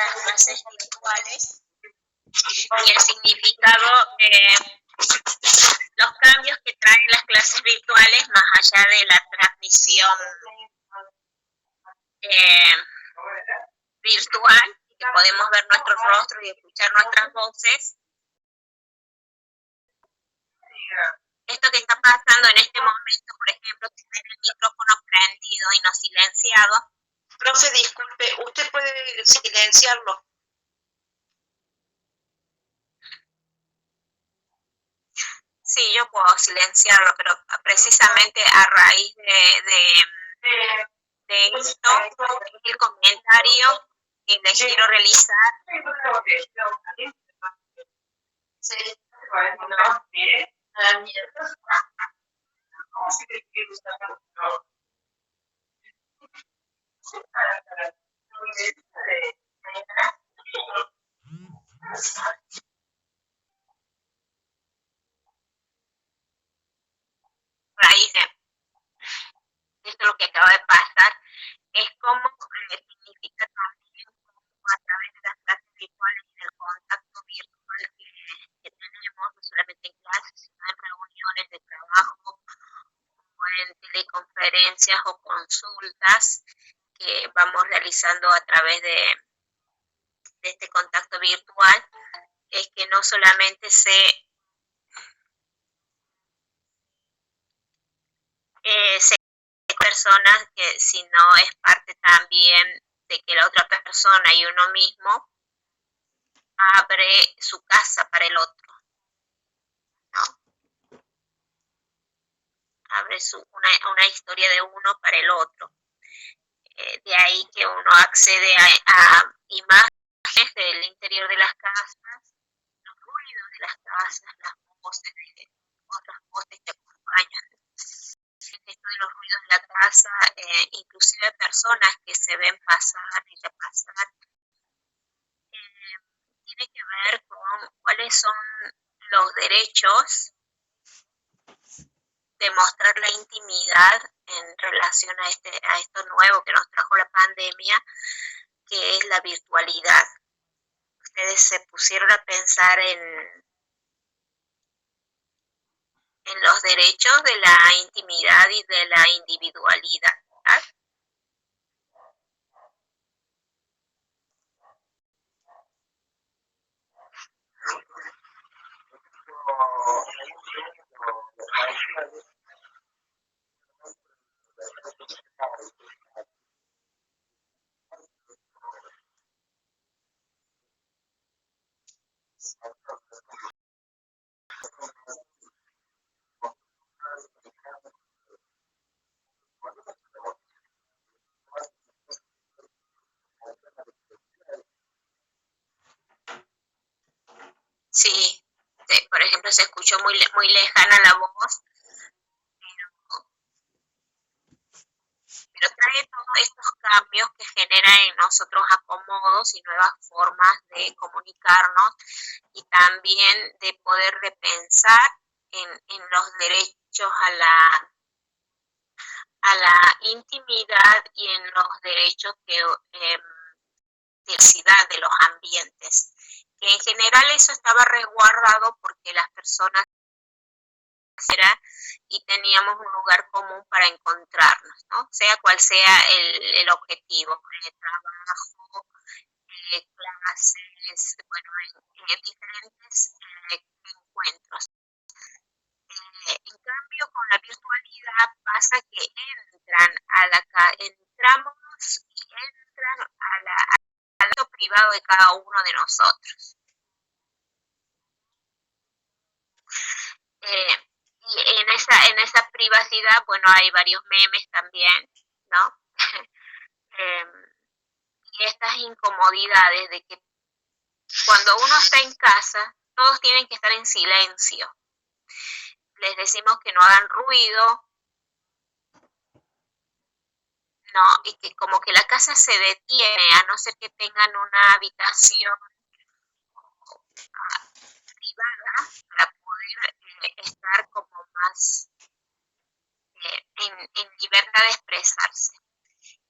las clases virtuales y el significado, los cambios que traen las clases virtuales más allá de la transmisión virtual, que podemos ver nuestros rostros y escuchar nuestras voces. Esto que está pasando en este momento, por ejemplo, tener el micrófono prendido y no silenciado. Profe, disculpe, ¿usted puede silenciarlo? Sí, yo puedo silenciarlo, pero precisamente a raíz de esto, el comentario que les quiero realizar. Raíz de esto, lo que acaba de pasar, es como significa también a través de las clases virtuales y del contacto virtual que tenemos, no solamente en clases, sino en reuniones de trabajo, o en teleconferencias o consultas que vamos realizando a través de este contacto virtual, es que no solamente se personas, que si no es parte también de que la otra persona y uno mismo abre su casa para el otro, ¿no? Abre una historia de uno para el otro. De ahí que uno accede a imágenes del interior de las casas, los ruidos de las casas, las voces de otras voces que acompañan esto de los ruidos de la casa, inclusive personas que se ven pasar y repasar, tiene que ver con cuáles son los derechos de mostrar la intimidad en relación a esto nuevo que nos trajo la pandemia, que es la virtualidad. Ustedes se pusieron a pensar en los derechos de la intimidad y de la individualidad. Sí, por ejemplo, se escuchó muy lejana la voz, pero trae todos estos cambios que generan en nosotros acomodos y nuevas formas de comunicarnos y también de poder repensar en los derechos a la intimidad y en los derechos diversidad de los ambientes, que en general eso estaba resguardado porque las personas y teníamos un lugar común para encontrarnos, ¿no? Sea cual sea el objetivo, trabajo, clases, bueno, en diferentes encuentros. En cambio, con la virtualidad pasa que entramos y entran al lado privado de cada uno de nosotros. Y en esa privacidad, bueno, hay varios memes también, ¿no? Y estas incomodidades de que cuando uno está en casa, todos tienen que estar en silencio. Les decimos que no hagan ruido, ¿no? Y que como que la casa se detiene, a no ser que tengan una habitación privada para poder estar como más en libertad de expresarse.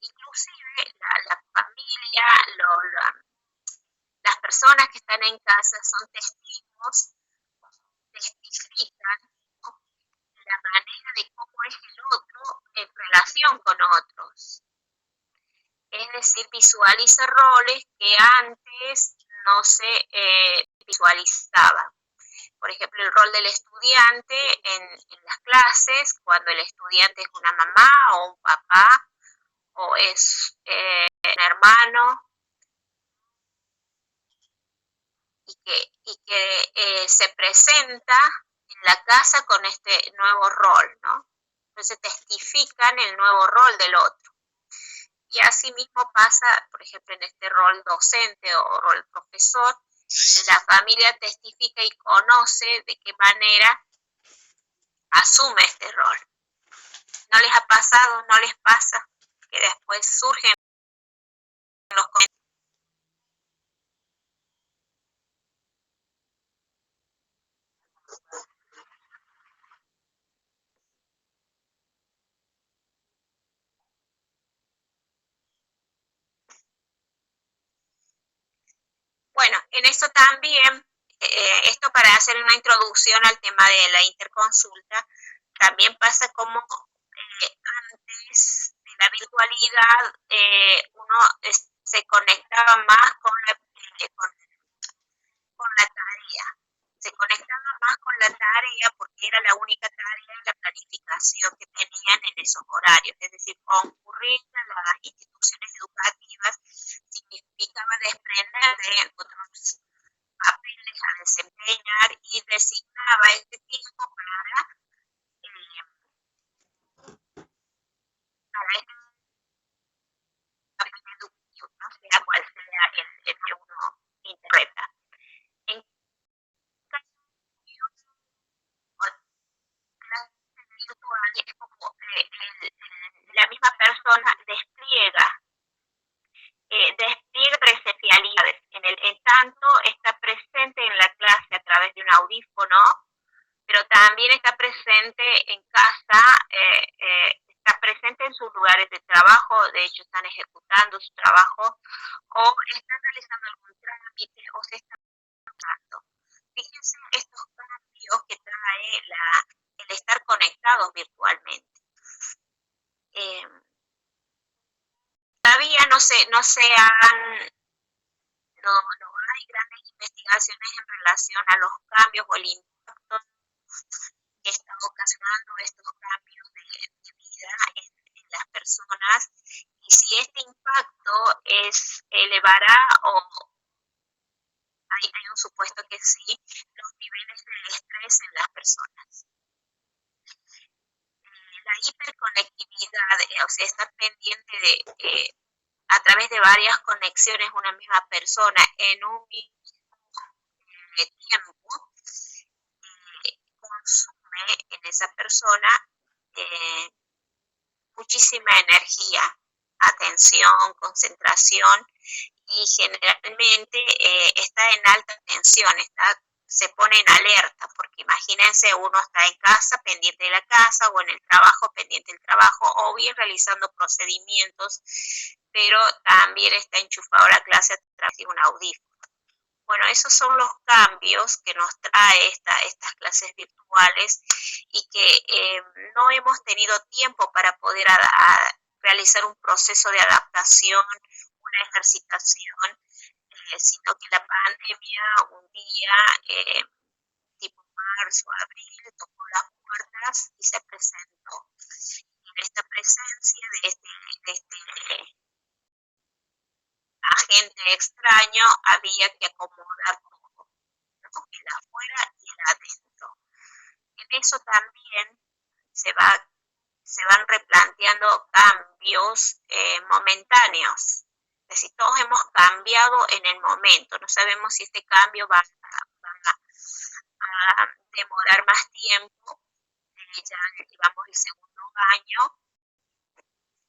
Inclusive la familia, las personas que están en casa son testigos, testifican la manera de cómo es el otro en relación con otros. Es decir, visualiza roles que antes no se visualizaban. Por ejemplo, el rol del estudiante en las clases, cuando el estudiante es una mamá o un papá, o es un hermano, y que se presenta en la casa con este nuevo rol, ¿no? Entonces testifican el nuevo rol del otro. Y así mismo pasa, por ejemplo, en este rol docente o rol profesor, la familia testifica y conoce de qué manera asume este rol. ¿No les ha pasado, no les pasa que después surgen los comentarios? Bueno, en eso también, esto para hacer una introducción al tema de la interconsulta, también pasa como antes de la virtualidad uno se conectaba más con la tarea, se conectaba más con la tarea porque era la única tarea y la planificación que tenían en esos horarios, es decir, concurrir a las instituciones educativas significaba desprender de otros papeles a desempeñar y designaba este tiempo para este papel educativo, ¿no? Sea cual sea el que uno interpreta. En cambio, con clases virtuales es como la misma persona despliega presencialidades. En tanto está presente en la clase a través de un audífono, pero también está presente en casa, está presente en sus lugares de trabajo, de hecho están ejecutando su trabajo o están realizando algún trámite o se están trabajando. Fíjense estos cambios que trae el estar conectados virtualmente. Todavía no hay grandes investigaciones en relación a los cambios o el impacto que están ocasionando estos cambios de vida en las personas y si este impacto elevará o hay un supuesto que sí, los niveles de estrés en las personas. La hiperconectividad, o sea, estar pendiente de a través de varias conexiones una misma persona en un mismo tiempo, consume en esa persona muchísima energía, atención, concentración y generalmente está en alta tensión, se pone en alerta, porque imagínense, uno está en casa pendiente de la casa o en el trabajo pendiente del trabajo o bien realizando procedimientos, pero también está enchufado a la clase a través de un audífono. Bueno, esos son los cambios que nos trae estas clases virtuales y que no hemos tenido tiempo para poder realizar un proceso de adaptación, una ejercitación, sino que la pandemia un día, tipo marzo, abril, tocó las puertas y se presentó. Y en esta presencia de este agente extraño había que acomodar todo, ¿no? El afuera y el adentro. En eso también se van replanteando cambios momentáneos. Es decir, todos hemos cambiado en el momento, no sabemos si este cambio va a demorar más tiempo, ya llevamos el segundo año,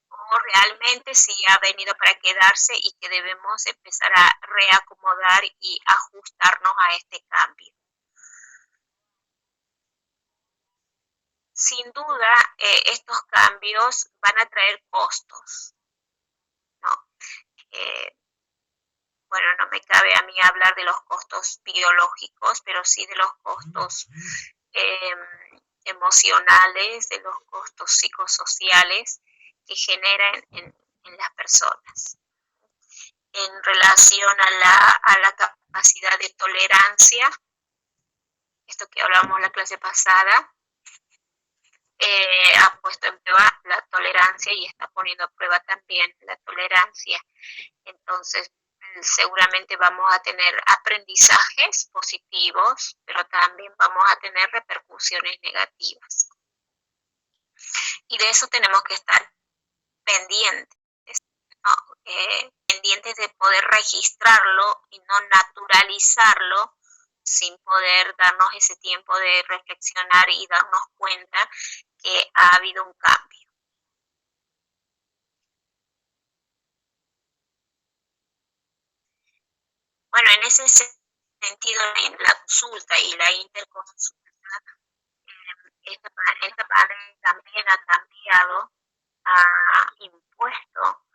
o realmente si ha venido para quedarse y que debemos empezar a reacomodar y ajustarnos a este cambio. Sin duda, estos cambios van a traer costos, ¿no? bueno, no me cabe a mí hablar de los costos biológicos, pero sí de los costos emocionales, de los costos psicosociales que generan en las personas. En relación a la capacidad de tolerancia, esto que hablamos la clase pasada, ha puesto en prueba la tolerancia y está poniendo a prueba también la tolerancia. Entonces, seguramente vamos a tener aprendizajes positivos, pero también vamos a tener repercusiones negativas. Y de eso tenemos que estar pendientes, ¿no? Pendientes de poder registrarlo y no naturalizarlo sin poder darnos ese tiempo de reflexionar y darnos cuenta que ha habido un cambio. Bueno, en ese sentido, en la consulta y la interconsulta, esta pandemia también ha cambiado, ha impuesto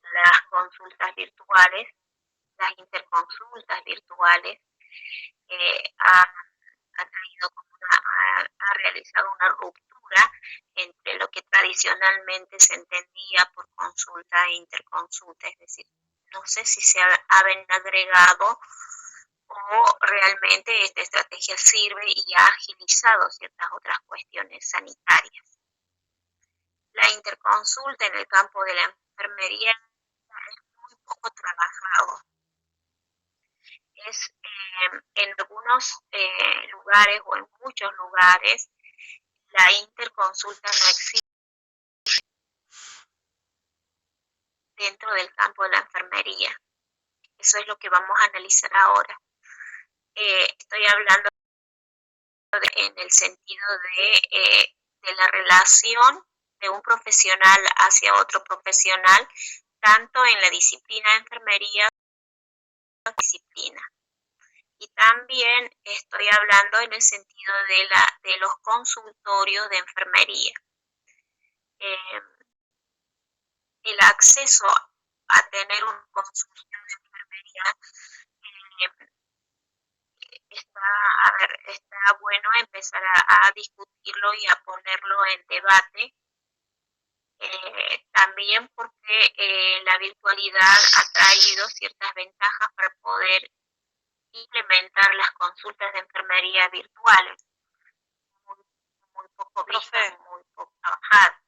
las consultas virtuales, las interconsultas virtuales, ha traído como ha realizado una ruptura entre lo que tradicionalmente se entendía por consulta e interconsulta, es decir, no sé si se han agregado o realmente esta estrategia sirve y ha agilizado ciertas otras cuestiones sanitarias. La interconsulta en el campo de la enfermería es muy poco trabajado. En algunos lugares o en muchos lugares la interconsulta no existe dentro del campo de la enfermería. Eso es lo que vamos a analizar ahora. Estoy hablando en el sentido de la relación de un profesional hacia otro profesional, tanto en la disciplina de enfermería como en la disciplina. Y también estoy hablando en el sentido de los consultorios de enfermería. El acceso a tener un consultorio de enfermería está bueno empezar a discutirlo y a ponerlo en debate. También porque la virtualidad ha traído ciertas ventajas para poder implementar las consultas de enfermería virtuales. Muy poco vistas, muy poco trabajadas.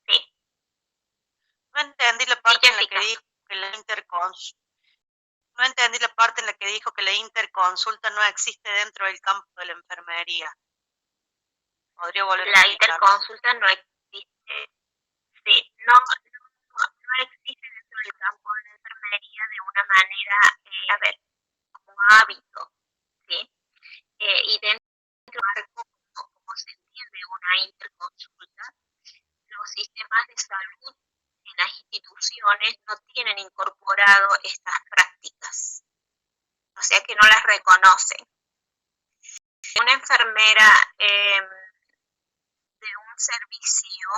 Sí. No entendí la parte en la que dijo que la no entendí la parte en la que dijo que la interconsulta no existe dentro del campo de la enfermería. ¿Podría volver a La interconsulta no existe, sí, no existe dentro del campo de la enfermería de una manera, como hábito, ¿sí? Y dentro del marco, como se entiende una interconsulta, los sistemas de salud en las instituciones no tienen incorporado estas prácticas, o sea que no las reconocen. Una enfermera de un servicio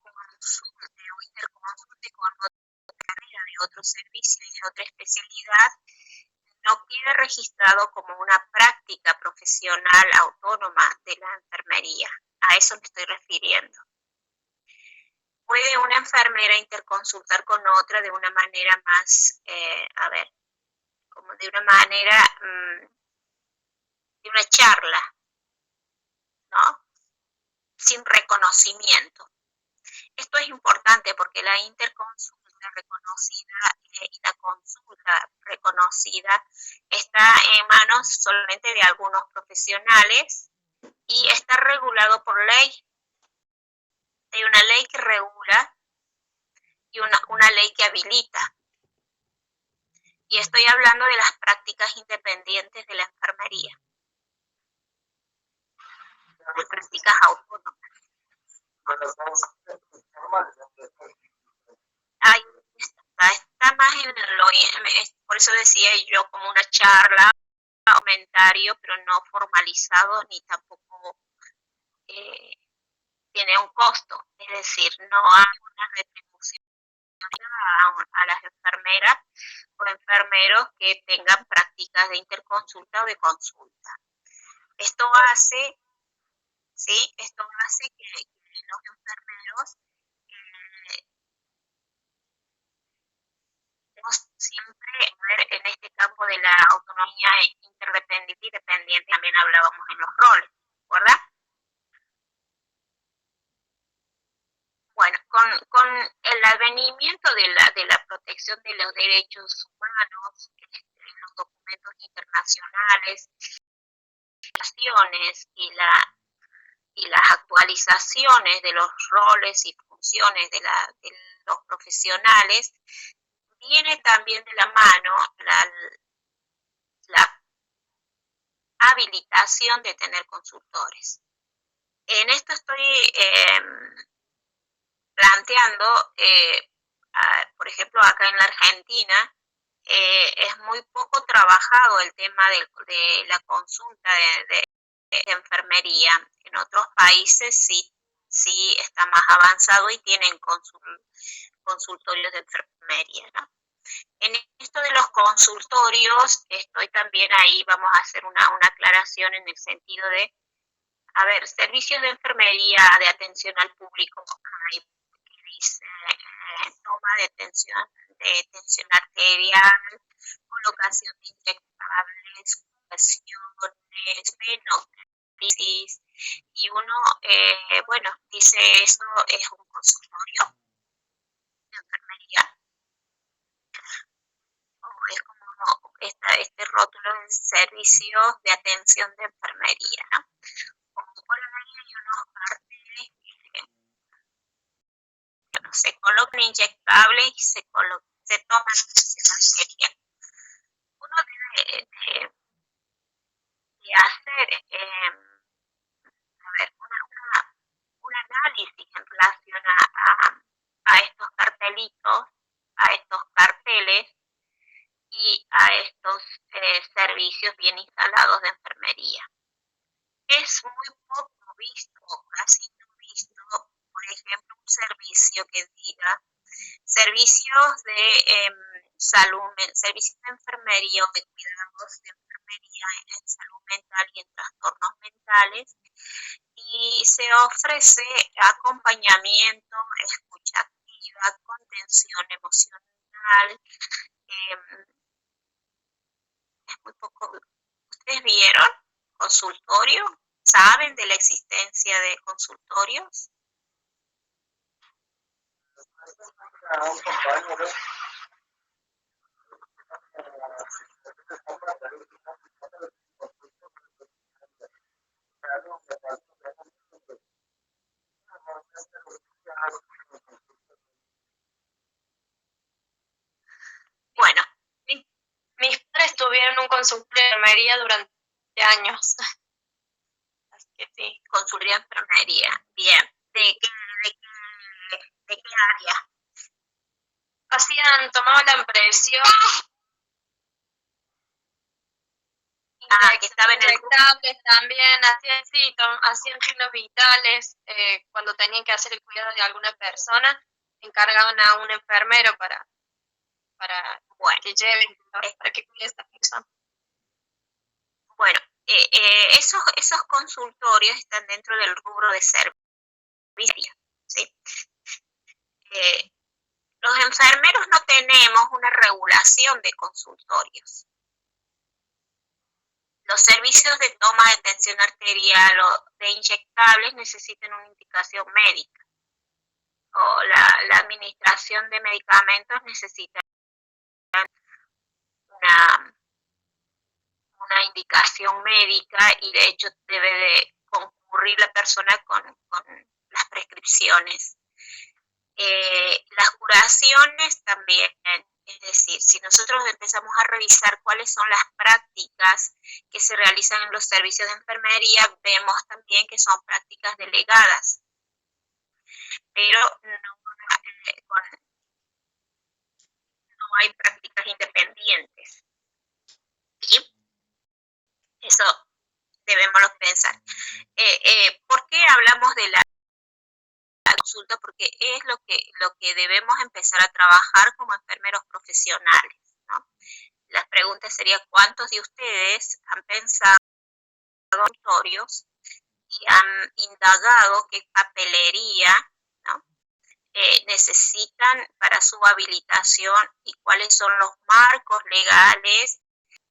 consulte o interconsulte con otra carrera de otro servicio y de otra especialidad, no queda registrado como una práctica profesional autónoma de la enfermería. A eso me estoy refiriendo. ¿Puede una enfermera interconsultar con otra de una manera más, como de una manera, de una charla, ¿no? Sin reconocimiento? Esto es importante porque la interconsulta reconocida y la consulta reconocida está en manos solamente de algunos profesionales y está regulado por ley. Hay una ley que regula y una ley que habilita. Y estoy hablando de las prácticas independientes de la enfermería. Las prácticas autónomas. Está más en por eso decía yo, como una charla, un comentario, pero no formalizado ni tampoco tiene un costo, es decir, no hay una retribución a las enfermeras o enfermeros que tengan prácticas de interconsulta o de consulta. Esto hace que los enfermeros siempre ver en este campo de la autonomía interdependiente y dependiente, también hablábamos en los roles, ¿verdad? Bueno, con el advenimiento de la protección de los derechos humanos, en los documentos internacionales, y las actualizaciones de los roles y funciones de los profesionales, viene también de la mano la habilitación de tener consultores. En esto estoy planteando, por ejemplo, acá en la Argentina, es muy poco trabajado el tema de la consulta de enfermería. En otros países sí está más avanzado y tienen consultorios de enfermería, ¿no? En esto de los consultorios, estoy también ahí, vamos a hacer una aclaración en el sentido de, a ver, servicios de enfermería de atención al público, hay que dice toma de tensión arterial, colocación de inyectables, curaciones, crisis, y uno, dice eso es un consultorio de enfermería, o es como este rótulo de servicios de atención de enfermería, ¿no? Como por ahí hay unos carteles que se colocan inyectables y se toman material. Uno debe de hacer un análisis en relación a estos cartelitos, a estos carteles y a estos servicios bien instalados de enfermería. Es muy poco visto, casi no visto, por ejemplo, un servicio que diga servicios de salud, servicios de enfermería o de cuidados de enfermería en salud mental y en trastornos mentales, y se ofrece acompañamiento, escucha activa, contención emocional. Es muy poco. ¿Ustedes vieron consultorio? ¿Saben de la existencia de consultorios? Bueno, mis padres tuvieron un consultorio de enfermería durante años. Así que sí. Consultorio de enfermería, bien. ¿De qué área? Tomaban la impresión. Que estaba en el también, hacían signos vitales, cuando tenían que hacer el cuidado de alguna persona, encargaban a un enfermero para que lleven, para que cuide a esta persona. Bueno, esos consultorios están dentro del rubro de servicio, ¿sí? Los enfermeros no tenemos una regulación de consultorios. Los servicios de toma de tensión arterial o de inyectables necesitan una indicación médica, o la administración de medicamentos necesita una indicación médica, y de hecho debe de concurrir la persona con las prescripciones. Las curaciones también, es decir, si nosotros empezamos a revisar cuáles son las prácticas que se realizan en los servicios de enfermería, vemos también que son prácticas delegadas, pero no hay prácticas independientes. ¿Sí? Eso debemos pensar. ¿Por qué hablamos de la consulta? Porque porque es lo que debemos empezar a trabajar como enfermeros profesionales, ¿no? La pregunta sería, ¿cuántos de ustedes han pensado en consultorios y han indagado qué papelería, ¿no?, necesitan para su habilitación y cuáles son los marcos legales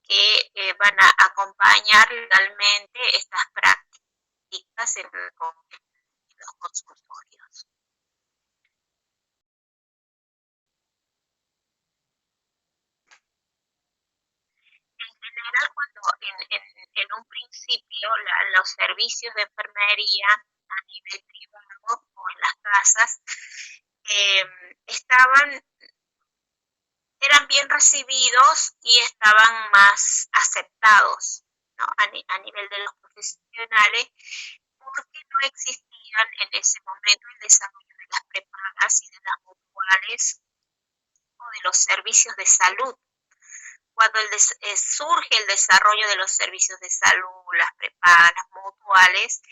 que van a acompañar legalmente estas prácticas en los consultorios? En general, cuando en un principio los servicios de enfermería a nivel privado o en las casas eran bien recibidos y estaban más aceptados, ¿no?, a nivel de los profesionales, porque no existían en ese momento el desarrollo de las prepagas y de las mutuales o de los servicios de salud. Cuando surge el desarrollo de los servicios de salud, las prepagas, las mutuales,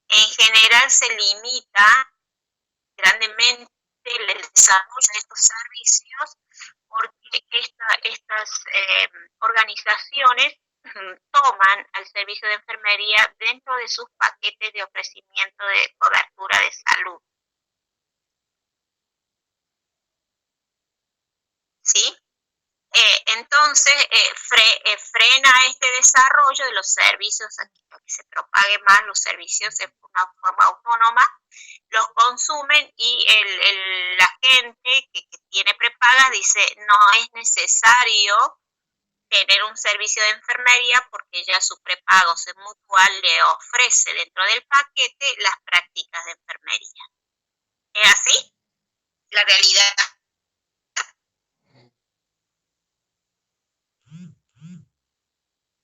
en general se limita grandemente el desarrollo de estos servicios porque estas organizaciones toman al servicio de enfermería dentro de sus paquetes de ofrecimiento de cobertura de salud. ¿Sí? Entonces, frena este desarrollo de los servicios a que se propague más los servicios de una forma autónoma, los consumen y la gente que tiene prepaga dice no es necesario tener un servicio de enfermería porque ya su prepago mutual le ofrece dentro del paquete las prácticas de enfermería. ¿Es así? La realidad.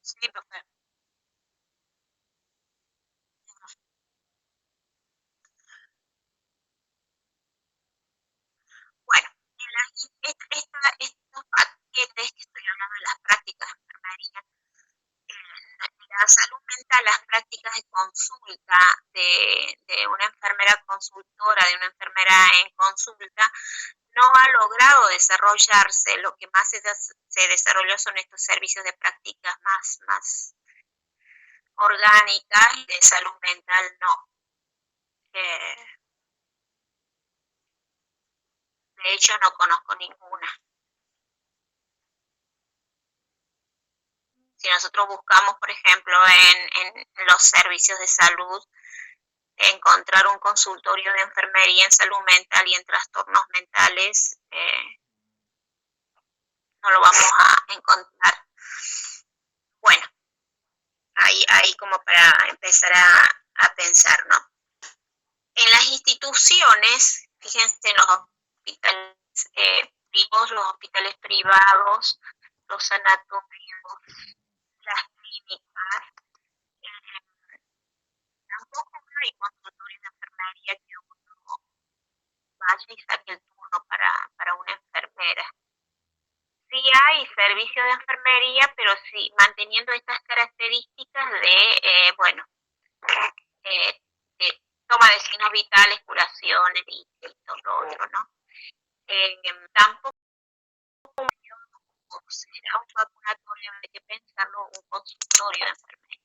Sí, profe. Bueno, estos paquetes que estoy hablando de las prácticas de enfermería, la salud mental, las prácticas de consulta de una enfermera consultora, de una enfermera en consulta, no ha logrado desarrollarse. Lo que más se desarrolló son estos servicios de prácticas más orgánicas, y de salud mental no. De hecho, no conozco ninguna. Si nosotros buscamos, por ejemplo, en los servicios de salud, encontrar un consultorio de enfermería en salud mental y en trastornos mentales, no lo vamos a encontrar. Bueno, ahí como para empezar a pensar, ¿no? En las instituciones, fíjense, en los hospitales los hospitales privados, los sanatorios, las clínicas, tampoco hay consultorios de enfermería que uno vaya y saque el turno para una enfermera. Sí hay servicio de enfermería, pero sí manteniendo estas características de, toma de signos vitales, curaciones y todo lo otro, ¿no? Tampoco será un vacunatorio, hay que pensarlo, un consultorio de enfermería.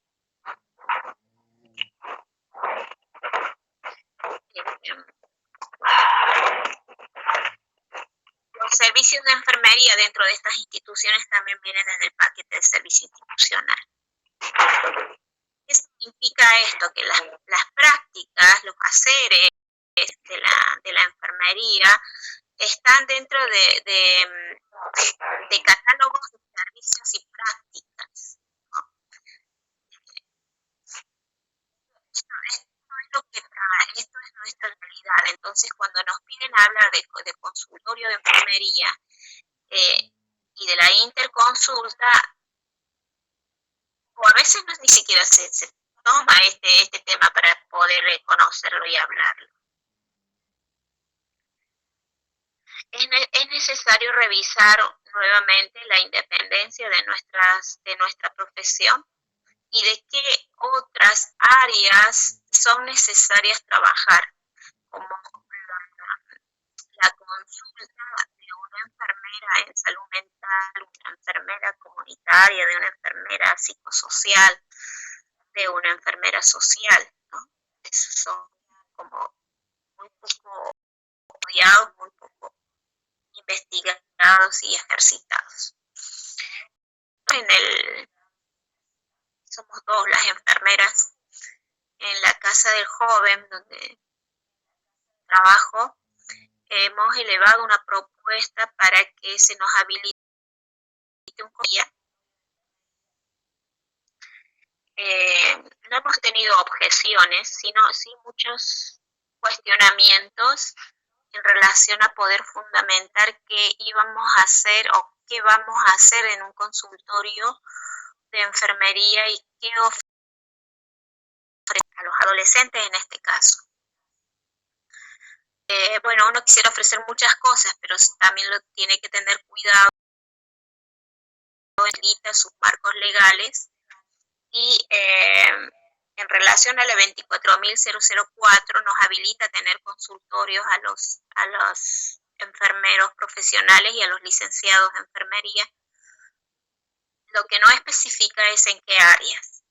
Los servicios de enfermería dentro de estas instituciones también vienen en el paquete de servicio institucional. ¿Qué significa esto? Que las prácticas, los haceres de la enfermería están dentro de catálogos de servicios y prácticas, ¿no? Esto es nuestra realidad. Entonces, cuando nos piden hablar de consultorio de enfermería y de la interconsulta, o a veces ni siquiera se toma este tema para poder conocerlo y hablarlo. Es necesario revisar nuevamente la independencia de nuestra profesión y de qué otras áreas son necesarias trabajar, como la consulta de una enfermera en salud mental, una enfermera comunitaria, de una enfermera psicosocial, de una enfermera social, ¿no? Esos son como muy poco estudiados, muy poco investigados y ejercitados. Somos dos las enfermeras en la casa del joven donde trabajo. Hemos elevado una propuesta para que se nos habilite un día. No hemos tenido objeciones, sino sí muchos cuestionamientos en relación a poder fundamentar qué íbamos a hacer o qué vamos a hacer en un consultorio de enfermería y qué ofrece a los adolescentes en este caso. Bueno, uno quisiera ofrecer muchas cosas, pero también lo tiene que tener cuidado, sus marcos legales y en relación a la 24.004 nos habilita a tener consultorios a los enfermeros profesionales y a los licenciados de enfermería. Lo que no especifica es en qué áreas.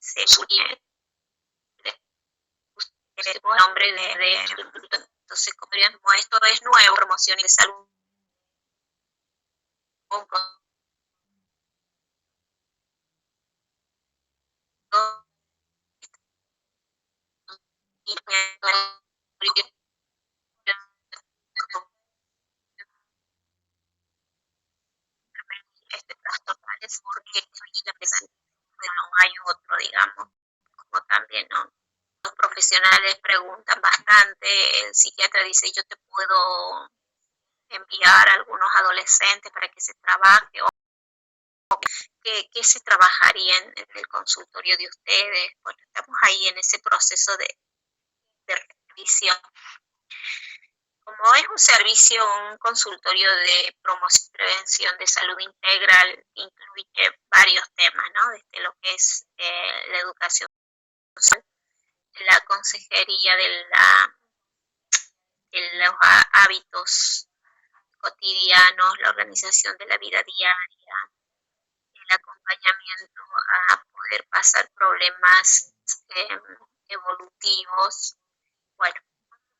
Se puede el nombre de entonces como esto es nuevo, promoción y de salud trastornales porque no hay otro, digamos, como también no. Los profesionales preguntan bastante, el psiquiatra dice yo te puedo enviar a algunos adolescentes para que se trabaje o qué se trabajaría en el consultorio de ustedes. Bueno, estamos ahí en ese proceso de revisión. Como es un servicio, un consultorio de promoción y prevención de salud integral, incluye varios temas, ¿no? Desde lo que es la educación social, la consejería de los hábitos cotidianos, la organización de la vida diaria, el acompañamiento a poder pasar problemas evolutivos, bueno,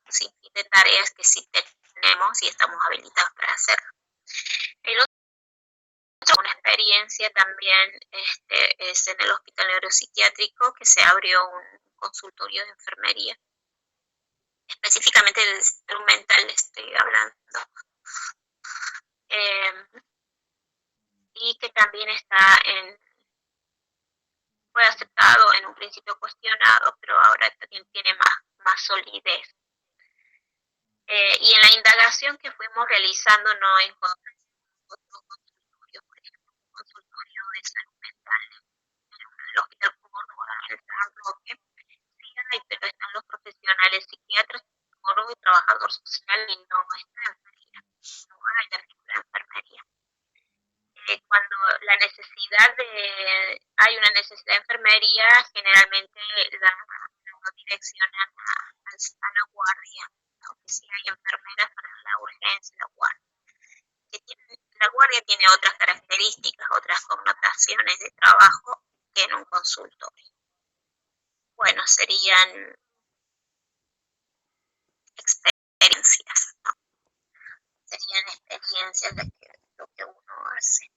un sinfín de tareas que sí tenemos y estamos habilitados para hacerlo. El otro, una experiencia también es en el Hospital Neuropsiquiátrico, que se abrió un consultorio de enfermería, específicamente de salud mental estoy hablando, y que también fue aceptado, en un principio cuestionado, pero ahora también tiene más solidez. Y en la indagación que fuimos realizando no encontramos otro consultorio, por ejemplo, un consultorio de salud mental en el Hospital Córdoba, en el San Roque. Sí hay, pero están los profesionales psiquiatras, psicólogos y trabajador social y no está enfermería, no hay la figura de enfermería. Cuando hay una necesidad de enfermería, generalmente la direccionan a la guardia, aunque sí hay enfermeras para la urgencia, la guardia. La guardia tiene otras características, otras connotaciones de trabajo que en un consultorio. Bueno, serían experiencias, ¿no? Serían experiencias de lo que uno hace.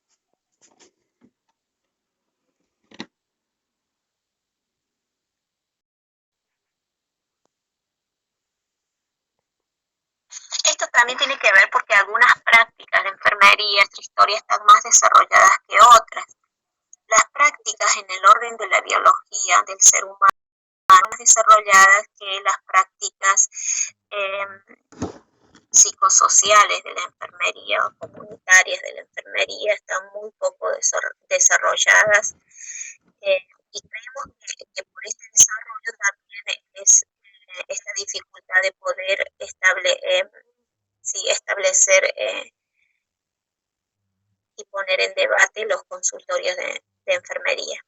Esto también tiene que ver porque algunas prácticas de enfermería, esta historia, están más desarrolladas que otras. Las prácticas en el orden de la biología del ser humano están más desarrolladas que las prácticas psicosociales de la enfermería o comunitarias de la enfermería, están muy poco desarrolladas y creemos que por este desarrollo también es esta dificultad de poder establecer y poner en debate los consultorios de enfermería.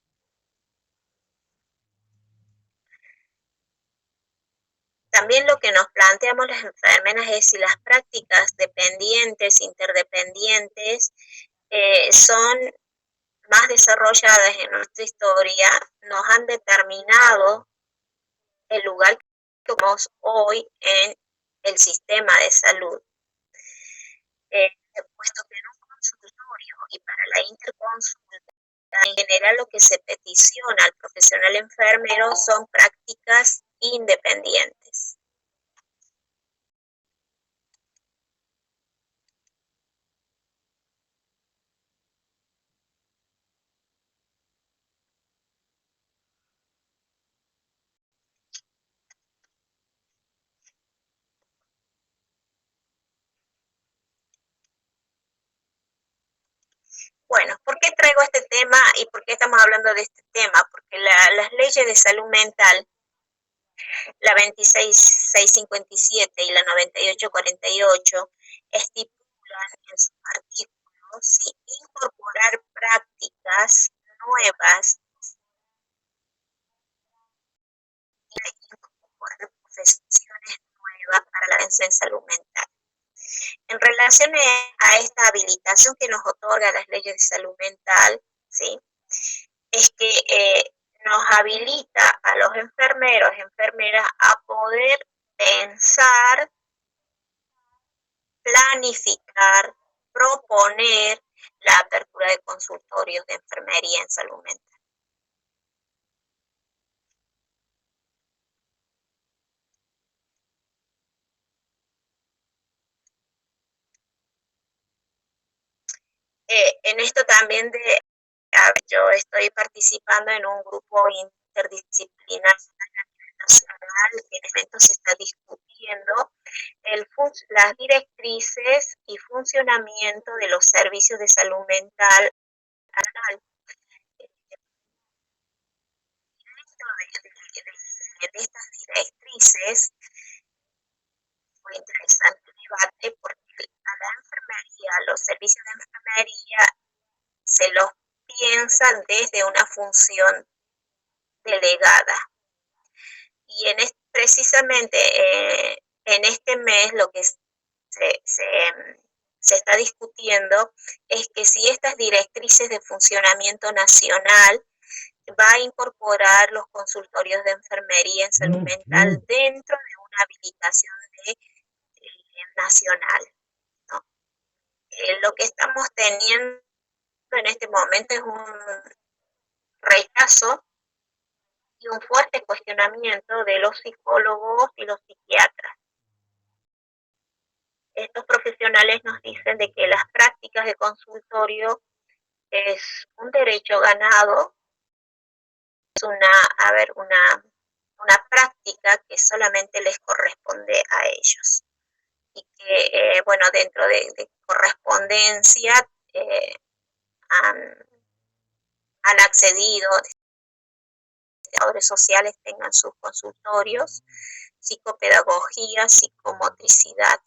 También lo que nos planteamos las enfermeras es si las prácticas dependientes, interdependientes, son más desarrolladas en nuestra historia, nos han determinado el lugar que tenemos hoy en el sistema de salud. Puesto que en un consultorio y para la interconsulta, en general lo que se peticiona al profesional enfermero son prácticas independientes. Bueno, ¿por qué traigo este tema y por qué estamos hablando de este tema? Porque las leyes de salud mental, la 26657 y la 9848, estipulan en sus artículos ¿sí? Incorporar prácticas nuevas y incorporar profesiones nuevas para la atención en salud mental. En relación a esta habilitación que nos otorga las leyes de salud mental, ¿sí? Es que nos habilita a los enfermeros, enfermeras, a poder pensar, planificar, proponer la apertura de consultorios de enfermería en salud mental. En esto también yo estoy participando en un grupo interdisciplinar nacional que en efecto se está discutiendo las directrices y funcionamiento de los servicios de salud mental anal. Dentro de estas directrices fue interesante el debate porque a la enfermería, los servicios de enfermería se los piensan desde una función delegada. Y precisamente en este mes lo que se está discutiendo es que si estas directrices de funcionamiento nacional va a incorporar los consultorios de enfermería en salud mental dentro de una habilitación nacional, ¿no? Lo que estamos teniendo en este momento es un rechazo y un fuerte cuestionamiento de los psicólogos y los psiquiatras. Estos profesionales nos dicen de que las prácticas de consultorio es un derecho ganado, es una práctica que solamente les corresponde a ellos. Y que, bueno, dentro de correspondencia han accedido, trabajadores sociales tengan sus consultorios, psicopedagogía, psicomotricidad,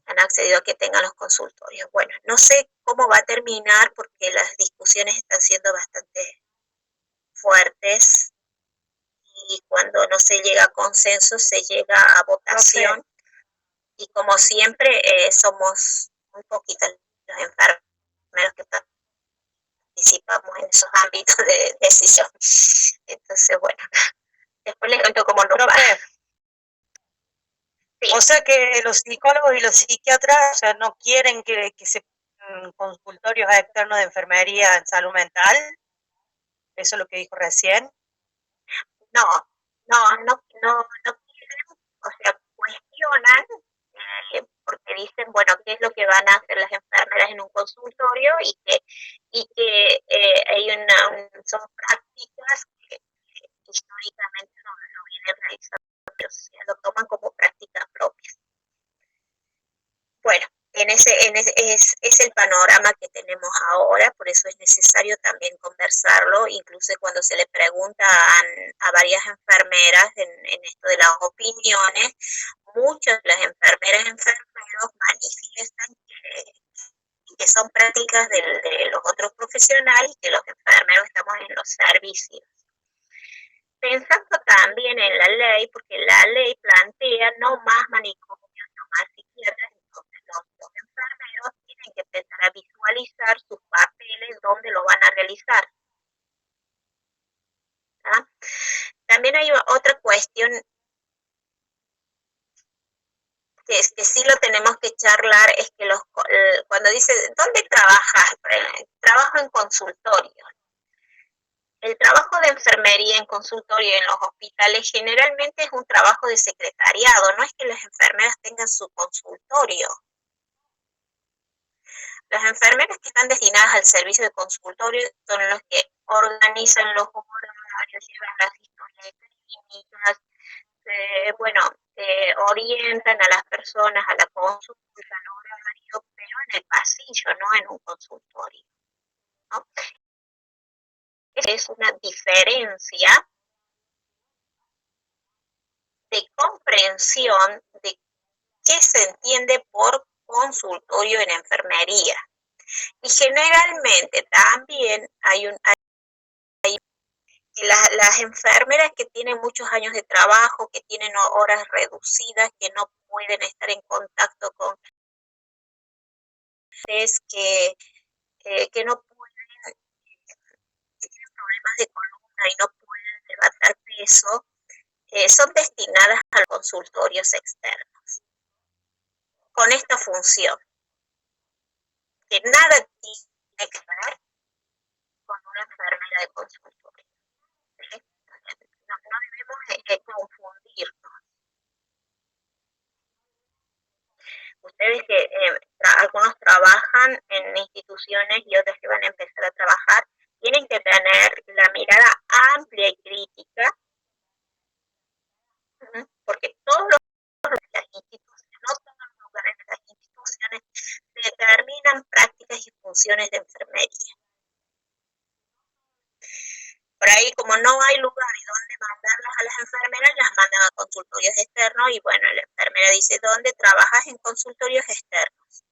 han accedido a que tengan los consultorios. Bueno, no sé cómo va a terminar porque las discusiones están siendo bastante fuertes y cuando no se llega a consenso se llega a votación. Okay. Y como siempre somos un poquito los enfermeros que participamos en esos ámbitos de decisión. Entonces, bueno, después les cuento cómo nos va. Sí. O sea que los psicólogos y los psiquiatras, o sea, no quieren que se consultorios externos de enfermería en salud mental. ¿Eso es lo que dijo recién? No quieren, o sea, cuestionan porque dicen, bueno, ¿qué es lo que van a hacer las enfermeras en un consultorio? Y que hay son prácticas que históricamente no vienen realizando, o sea, lo toman como prácticas propias. Bueno, es el panorama que tenemos ahora, por eso es necesario también conversarlo, incluso cuando se le pregunta a varias enfermeras en esto de las opiniones, muchas de las enfermeras y enfermeros manifiestan que son prácticas de los otros profesionales y que los enfermeros estamos en los servicios. pensando también en la ley, porque la ley plantea no más manicomios, no más psiquiatras, entonces los enfermeros tienen que empezar a visualizar sus papeles, dónde lo van a realizar. ¿Ah? También hay otra cuestión que sí lo tenemos que charlar, es que cuando dice, ¿dónde trabajas? Trabajo en consultorio. El trabajo de enfermería en consultorio en los hospitales generalmente es un trabajo de secretariado, no es que las enfermeras tengan su consultorio. Las enfermeras que están destinadas al servicio de consultorio son los que organizan los horarios, llevan las historias clínicas, orientan a las personas a la consulta, al horario, pero en el pasillo, no en un consultorio, ¿no? Es una diferencia de comprensión de qué se entiende por consultorio en enfermería. Y generalmente también hay las enfermeras que tienen muchos años de trabajo, que tienen horas reducidas, que no pueden estar en contacto con que no pueden, que tienen problemas de columna y no pueden levantar peso, son destinadas a consultorios externos con esta función, que nada tiene que ver con una enfermera de consultorio. ¿Sí? No debemos confundirnos. Ustedes que algunos trabajan en instituciones y otros que van a empezar a trabajar, tienen que tener la mirada amplia y crítica, porque todos los las instituciones, no todos los lugares de las instituciones determinan prácticas y funciones de enfermería. Por ahí, como no hay lugar y dónde mandarlas a las enfermeras, las mandan a consultorios externos y bueno, la enfermera dice, ¿dónde trabajas? En consultorios externos.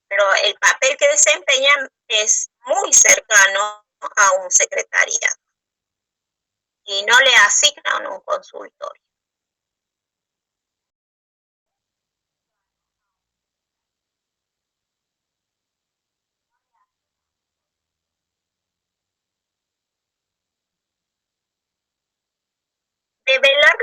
Pero el papel que desempeñan es muy cercano a un secretariado y no le asignan un consultorio. Develar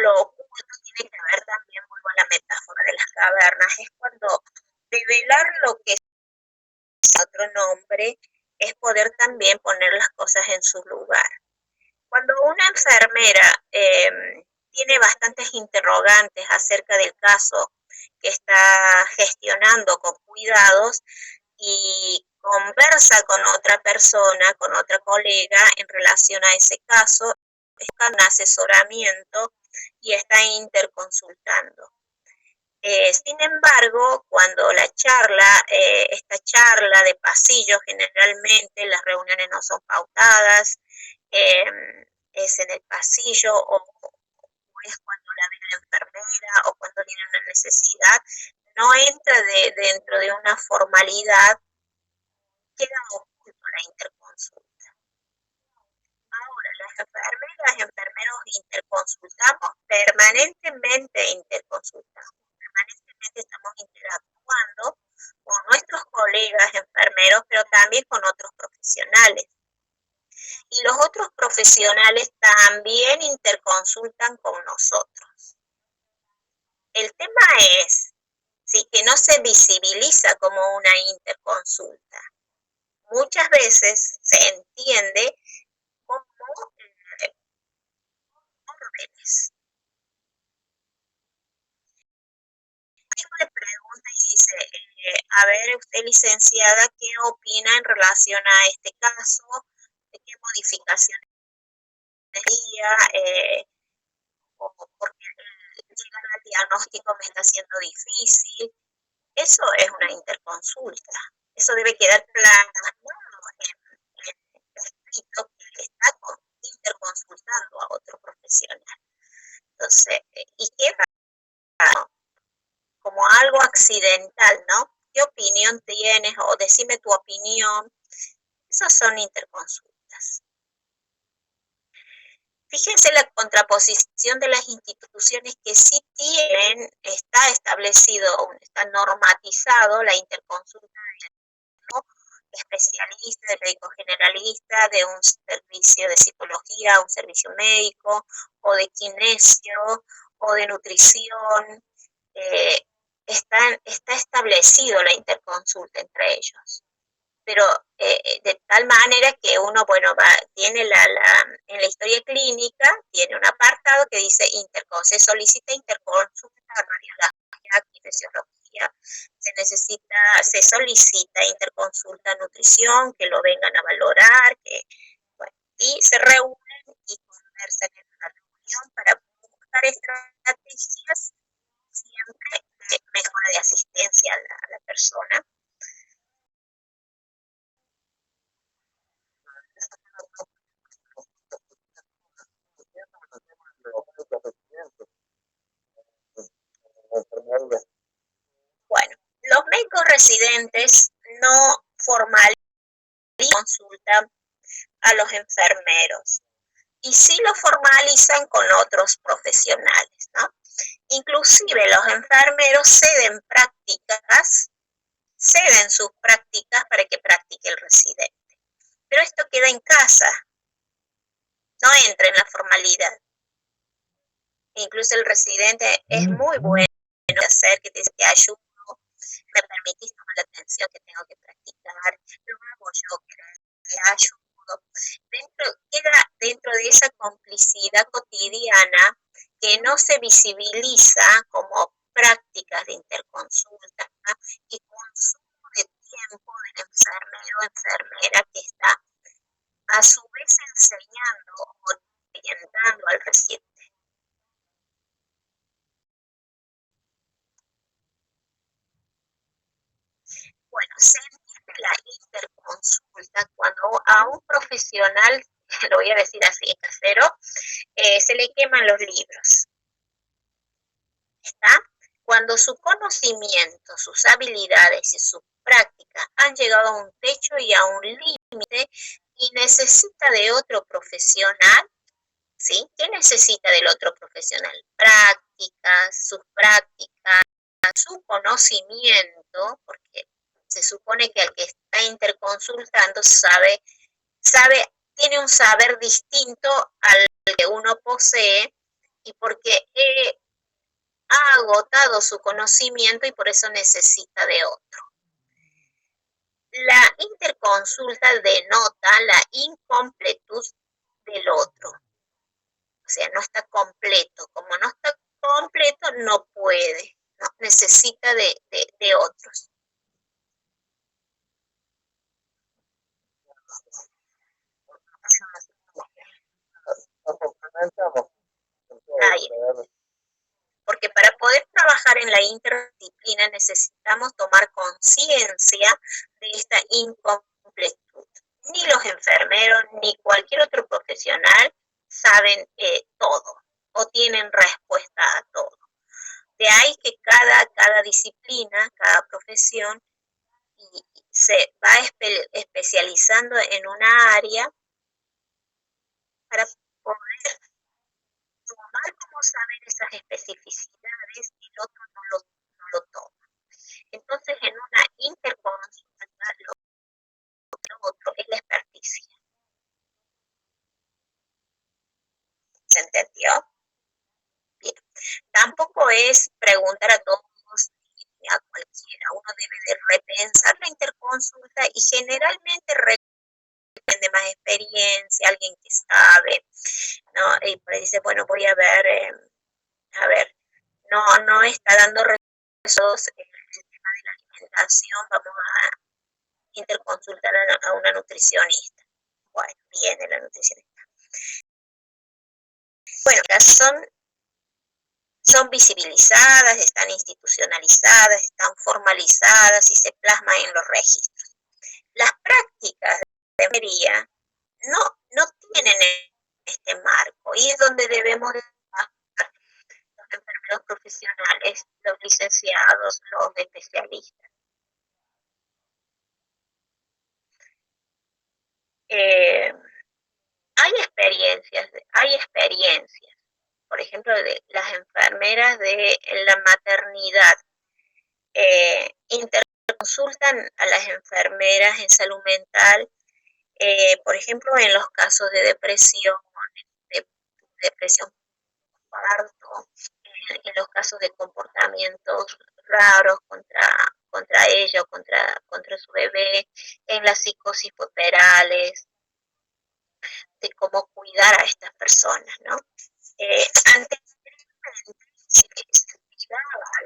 lo oculto tiene que ver también, vuelvo a la metáfora de las cavernas, es cuando develar lo que es otro nombre es poder también poner las cosas en su lugar. Cuando una enfermera tiene bastantes interrogantes acerca del caso que está gestionando con cuidados y conversa con otra persona, con otra colega en relación a ese caso, está en asesoramiento y está interconsultando. Sin embargo, cuando esta charla de pasillo, generalmente las reuniones no son pautadas, es en el pasillo o es cuando la ve la enfermera o cuando tiene una necesidad, no entra dentro de una formalidad, queda oculto la interconsulta. Ahora, las enfermeras y enfermeros interconsultamos permanentemente, permanentemente estamos interactuando con nuestros colegas enfermeros, pero también con otros profesionales. Y los otros profesionales también interconsultan con nosotros. El tema es, ¿sí?, que no se visibiliza como una interconsulta. Muchas veces se entiende como órdenes. Uno le pregunta y dice, a ver, usted licenciada, ¿qué opina en relación a este caso? ¿De qué modificaciones haría? O porque llegar al diagnóstico me está siendo difícil. Eso es una interconsulta. Eso debe quedar plasmado en escrito que está interconsultando a otro profesional. Entonces, y queda como algo accidental, ¿no? ¿Qué opinión tienes? O decime tu opinión. Esas son interconsultas. Fíjense la contraposición de las instituciones que sí tienen, está establecido, está normatizado la interconsulta de especialista, de médico generalista, de un servicio de psicología, un servicio médico, o de kinesio, o de nutrición. Está establecido la interconsulta entre ellos. Pero de tal manera que uno, bueno, tiene en la historia clínica, tiene un apartado que dice se solicita interconsulta, radiología, kinesiología, se solicita interconsulta, nutrición, que lo vengan a valorar, bueno, y se reúnen y conversan en una reunión para buscar estrategias siempre de mejora de asistencia a la persona. Bueno, los médicos residentes no formalizan consulta a los enfermeros y sí lo formalizan con otros profesionales, ¿no? Inclusive los enfermeros ceden sus prácticas para que practique el residente. Pero esto queda en casa, no entra en la formalidad. Incluso el residente es muy bueno de hacer, que te dice, te ayudo, me permitís tomar la atención que tengo que practicar, lo hago yo, que le ayudo. Queda dentro de esa complicidad cotidiana que no se visibiliza como prácticas de interconsulta, ¿no? Y consumo de tiempo del enfermero o enfermera que está a su vez enseñando o orientando al residente. Bueno, se entiende la interconsulta cuando a un profesional, lo voy a decir así, casero, se le queman los libros. ¿Está? Cuando su conocimiento, sus habilidades y sus prácticas han llegado a un techo y a un límite y necesita de otro profesional, ¿sí? ¿Qué necesita del otro profesional? Sus prácticas, su conocimiento, porque se supone que el que está interconsultando tiene un saber distinto al que uno posee y porque ha agotado su conocimiento y por eso necesita de otro. La interconsulta denota la incompletud del otro. O sea, no está completo. Como no está completo, no puede, ¿no? Necesita de otros. Porque para poder trabajar en la interdisciplina necesitamos tomar conciencia de esta incompletud. Ni los enfermeros ni cualquier otro profesional saben todo o tienen respuesta a todo. De ahí que cada disciplina, cada profesión se va especializando en una área para poder tomar como saber esas especificidades y el otro no lo toma. Entonces, en una interconsulta, lo otro es la experticia. ¿Se entendió? Bien. Tampoco es preguntar a todos ni a cualquiera. Uno debe de repensar la interconsulta y generalmente de más experiencia, alguien que sabe, ¿no? Y por ahí dice, bueno, voy a ver, no está dando resultados el tema de la alimentación, vamos a interconsultar a una nutricionista. Bueno, viene la nutricionista. Bueno, ya son visibilizadas, están institucionalizadas, están formalizadas y se plasman en los registros. Las prácticas de enfermería no tienen este marco y es donde debemos trabajar los enfermeros profesionales, los licenciados, los especialistas. hay experiencias, por ejemplo, de las enfermeras de la maternidad, interconsultan a las enfermeras en salud mental, por ejemplo, en los casos de depresión, de depresión parto, en los casos de comportamientos raros contra ella o contra su bebé, en las psicosis puberales, de cómo cuidar a estas personas, ¿no? Anteriormente se enviaba a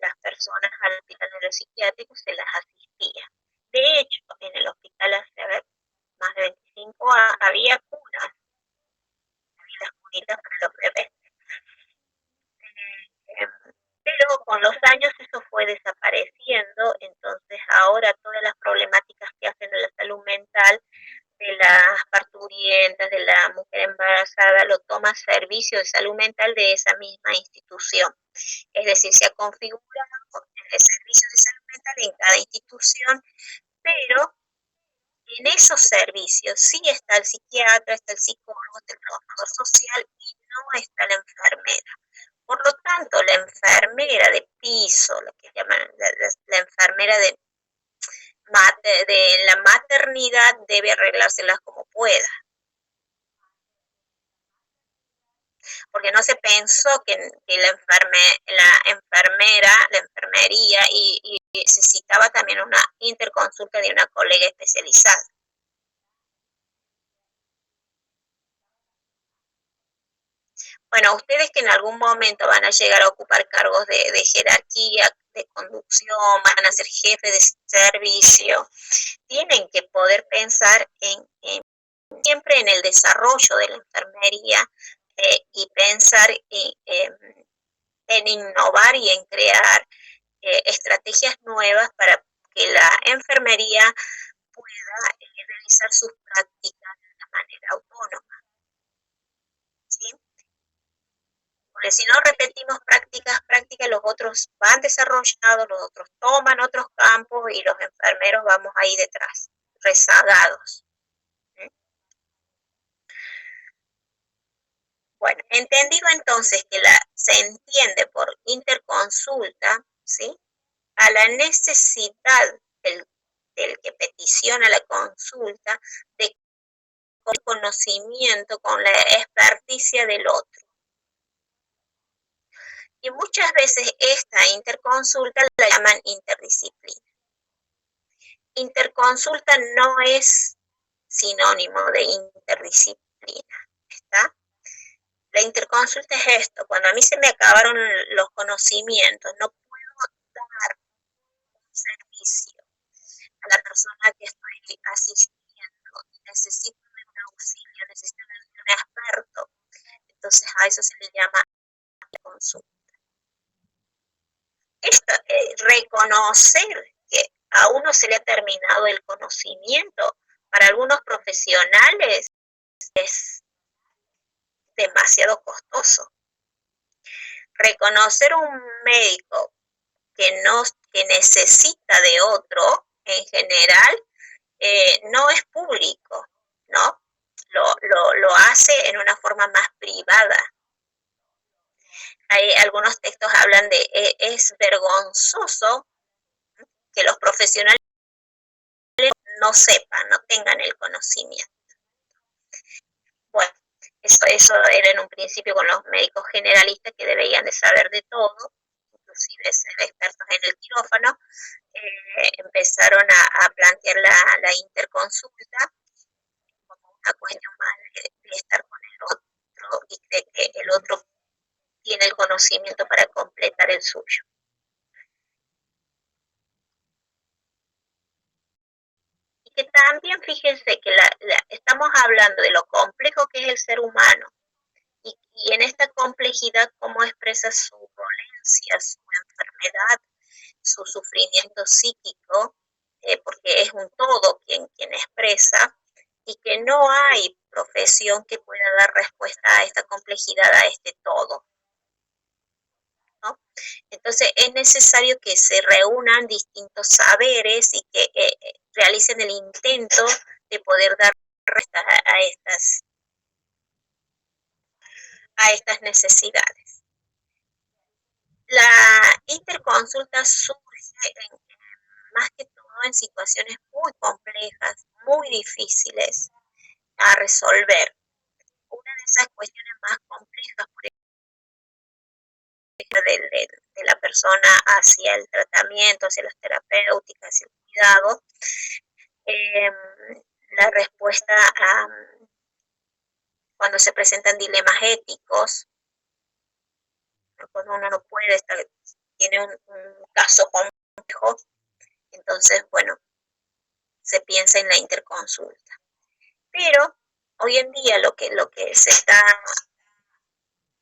las personas al hospital neuropsiquiátrico, se las asistía. De hecho, en el hospital hace más de 25 años había cunas, había las cunitas para los bebés. Pero con los años eso fue desapareciendo, entonces ahora todas las problemáticas que hacen en la salud mental de las parturientas, de la mujer embarazada, lo toma servicio de salud mental de esa misma institución. Es decir, se ha configurado el servicio de salud mental en cada institución, pero en esos servicios sí está el psiquiatra, está el psicólogo, está el trabajador social y no está la enfermera. Por lo tanto, la enfermera de piso, lo que llaman la enfermera de la maternidad, debe arreglárselas como pueda. Porque no se pensó que la enfermería y necesitaba también una interconsulta de una colega especializada. Bueno, ustedes que en algún momento van a llegar a ocupar cargos de jerarquía, de conducción, van a ser jefes de servicio, tienen que poder pensar siempre en el desarrollo de la enfermería y pensar en innovar y en crear estrategias nuevas para que la enfermería pueda realizar sus prácticas de una manera autónoma. ¿Sí? Porque si no repetimos prácticas, los otros van desarrollados, los otros toman otros campos y los enfermeros vamos ahí detrás, rezagados. Bueno, entendido entonces que se entiende por interconsulta, ¿sí?, a la necesidad del que peticiona la consulta de conocimiento, con la experticia del otro. Y muchas veces esta interconsulta la llaman interdisciplina. Interconsulta no es sinónimo de interdisciplina, ¿está? La interconsulta es esto: cuando a mí se me acabaron los conocimientos, no puedo dar un servicio a la persona que estoy asistiendo, necesito de un auxilio, necesito de un experto, entonces a eso se le llama consulta. Esto, reconocer que a uno se le ha terminado el conocimiento, para algunos profesionales es demasiado costoso. Reconocer un médico que necesita de otro, en general, no es público, ¿no? Lo hace en una forma más privada. Hay algunos textos hablan de es vergonzoso que los profesionales no sepan, no tengan el conocimiento. Bueno, eso era en un principio con los médicos generalistas, que debían de saber de todo, inclusive ser expertos en el quirófano. Empezaron a plantear la interconsulta como una cuestión más de estar con el otro y de que el otro tiene el conocimiento para completar el suyo. Y que también fíjense que estamos hablando de lo complejo que es el ser humano, y en esta complejidad cómo expresa su dolencia, su enfermedad, su sufrimiento psíquico, porque es un todo quien expresa, y que no hay profesión que pueda dar respuesta a esta complejidad, a este todo, ¿no? Entonces es necesario que se reúnan distintos saberes y que realicen el intento de poder dar respuesta a estas a estas necesidades. La interconsulta surge más que todo en situaciones muy complejas, muy difíciles a resolver. Una de esas cuestiones más complejas, por ejemplo, de la persona hacia el tratamiento, hacia las terapéuticas, hacia el cuidado, la respuesta a cuando se presentan dilemas éticos, cuando uno no puede estar, tiene un caso complejo, entonces, bueno, se piensa en la interconsulta. Pero hoy en día lo que se está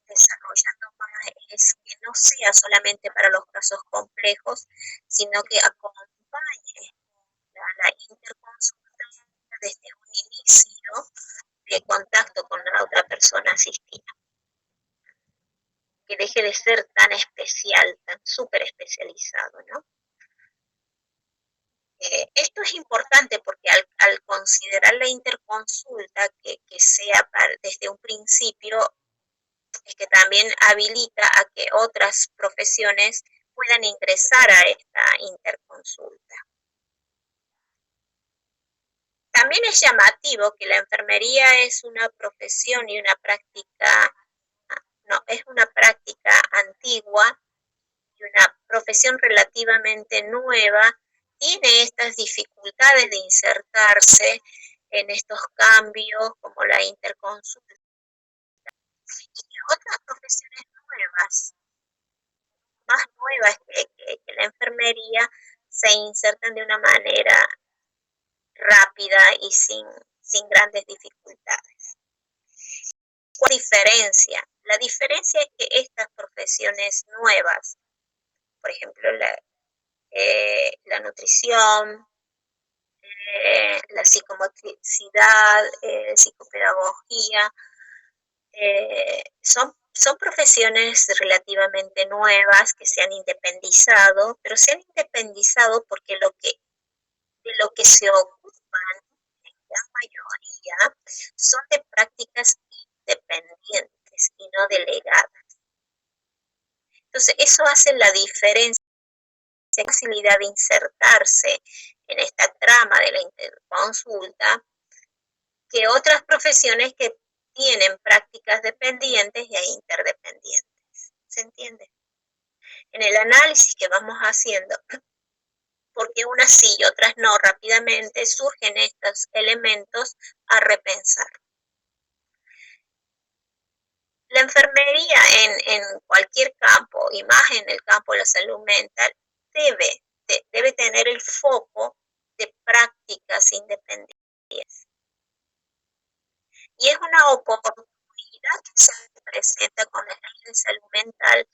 desarrollando más es que no sea solamente para los casos complejos, sino que acompañe la interconsulta desde un inicio de contacto con la otra persona asistida. Que deje de ser tan especial, tan súper especializado, ¿no? Esto es importante porque al considerar la interconsulta que sea desde un principio, es que también habilita a que otras profesiones puedan ingresar a esta interconsulta. También es llamativo que la enfermería es una profesión y una práctica, no, es una práctica antigua y una profesión relativamente nueva, tiene estas dificultades de insertarse en estos cambios como la interconsulta y otras profesiones nuevas, más nuevas que la enfermería, se insertan de una manera rápida y sin grandes dificultades. ¿Cuál diferencia? La diferencia es que estas profesiones nuevas, por ejemplo, la nutrición, la psicomotricidad, psicopedagogía, son profesiones relativamente nuevas que se han independizado, pero se han independizado porque de lo que se ocupan en gran mayoría son de prácticas independientes y no delegadas. Entonces, eso hace la diferencia, la facilidad de insertarse en esta trama de la interconsulta que otras profesiones que tienen prácticas dependientes e interdependientes. ¿Se entiende? En el análisis que vamos haciendo, porque unas sí y otras no, rápidamente surgen estos elementos a repensar. La enfermería en cualquier campo, y más en el campo de la salud mental, debe tener el foco de prácticas independientes. Y es una oportunidad que se presenta con la ley de salud mental,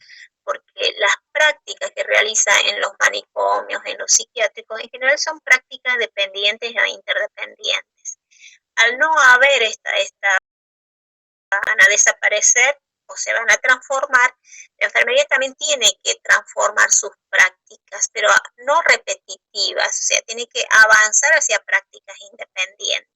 porque las prácticas que realiza en los manicomios, en los psiquiátricos, en general son prácticas dependientes e interdependientes. Al no haber van a desaparecer o se van a transformar, la enfermería también tiene que transformar sus prácticas, pero no repetitivas, o sea, tiene que avanzar hacia prácticas independientes.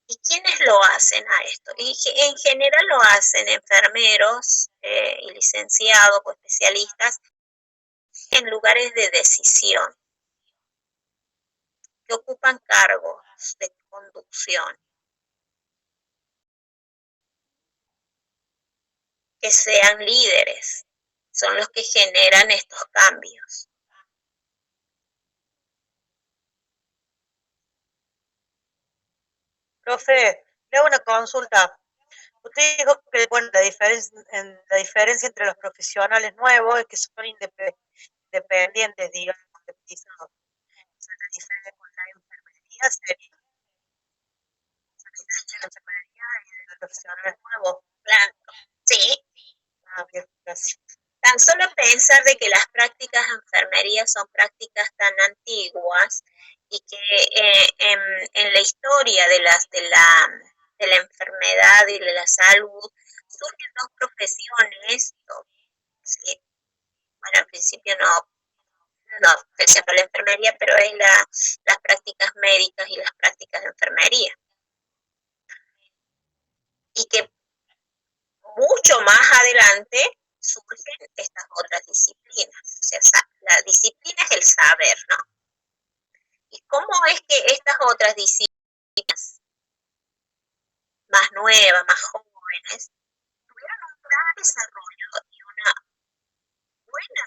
¿Y quiénes lo hacen a esto? Y en general lo hacen enfermeros y licenciados o especialistas en lugares de decisión, que ocupan cargos de conducción, que sean líderes, son los que generan estos cambios. Profe, le hago una consulta. Usted dijo que bueno, la diferencia entre los profesionales nuevos es que son independientes, digamos, independizados. O sea, la diferencia con la enfermería sería la diferencia de la enfermería y de los profesionales nuevos. Claro, sí. Bien, gracias. Tan solo pensar de que las prácticas de enfermería son prácticas tan antiguas y que en la historia de la enfermedad y de la salud surgen dos profesiones, ¿sí? Bueno, al principio no especial para la enfermería, pero es las prácticas médicas y las prácticas de enfermería. Y que mucho más adelante surgen estas otras disciplinas. O sea, la disciplina es el saber, ¿no? ¿Y cómo es que estas otras disciplinas más nuevas, más jóvenes, tuvieron un gran desarrollo y una buena,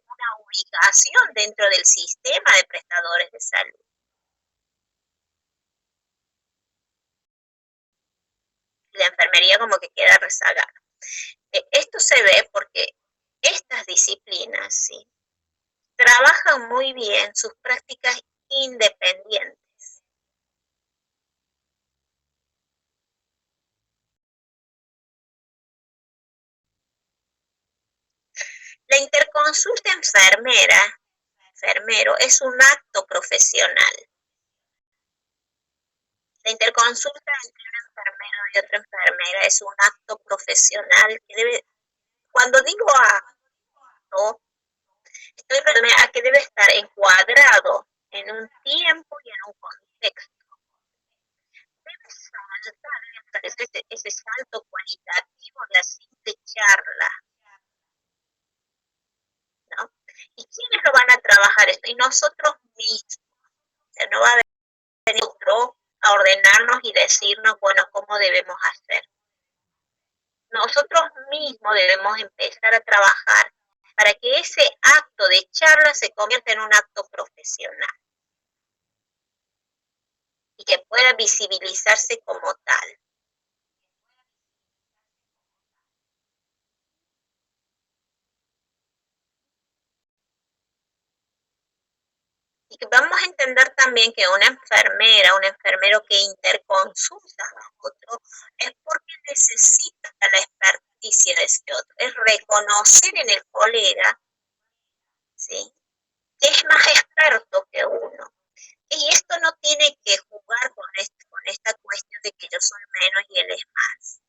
una ubicación dentro del sistema de prestadores de salud? La enfermería como que queda rezagada. Esto se ve porque estas disciplinas, ¿sí?, trabajan muy bien sus prácticas independientes. La interconsulta enfermero es un acto profesional. La interconsulta entre un enfermero y otra enfermera es un acto profesional que debe, cuando digo acto, estoy refiriendo a que debe estar encuadrado en un tiempo y en un contexto. Debe saltar ese salto cualitativo de la simple charla, ¿no? ¿Y quiénes lo van a trabajar esto? Y nosotros mismos. O sea, no va a venir otro a ordenarnos y decirnos, bueno, cómo debemos hacer. Nosotros mismos debemos empezar a trabajar para que ese acto de charla se convierta en un acto profesional y que pueda visibilizarse como tal. Y que vamos a entender también que una enfermera, un enfermero que interconsulta a otro, es porque necesita la experticia de ese otro, es reconocer en el colega, ¿sí?, que es más experto que uno. Y esto no tiene que jugar con esta cuestión de que yo soy menos y él es más.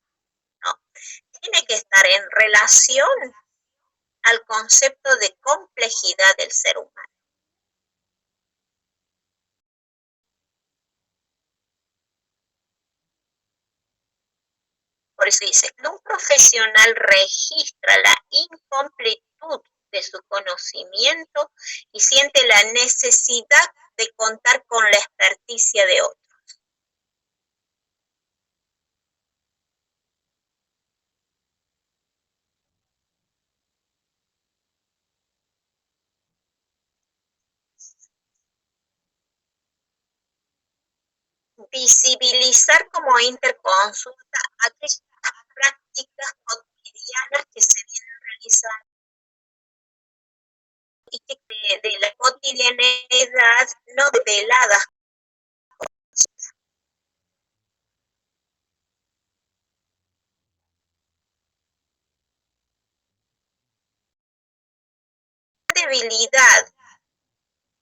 No, tiene que estar en relación al concepto de complejidad del ser humano. Por eso dice, un profesional registra la incompletud de su conocimiento y siente la necesidad de contar con la experticia de otro. Visibilizar como interconsulta aquellas prácticas cotidianas que se vienen realizando y que de la cotidianidad no develadas. Debilidad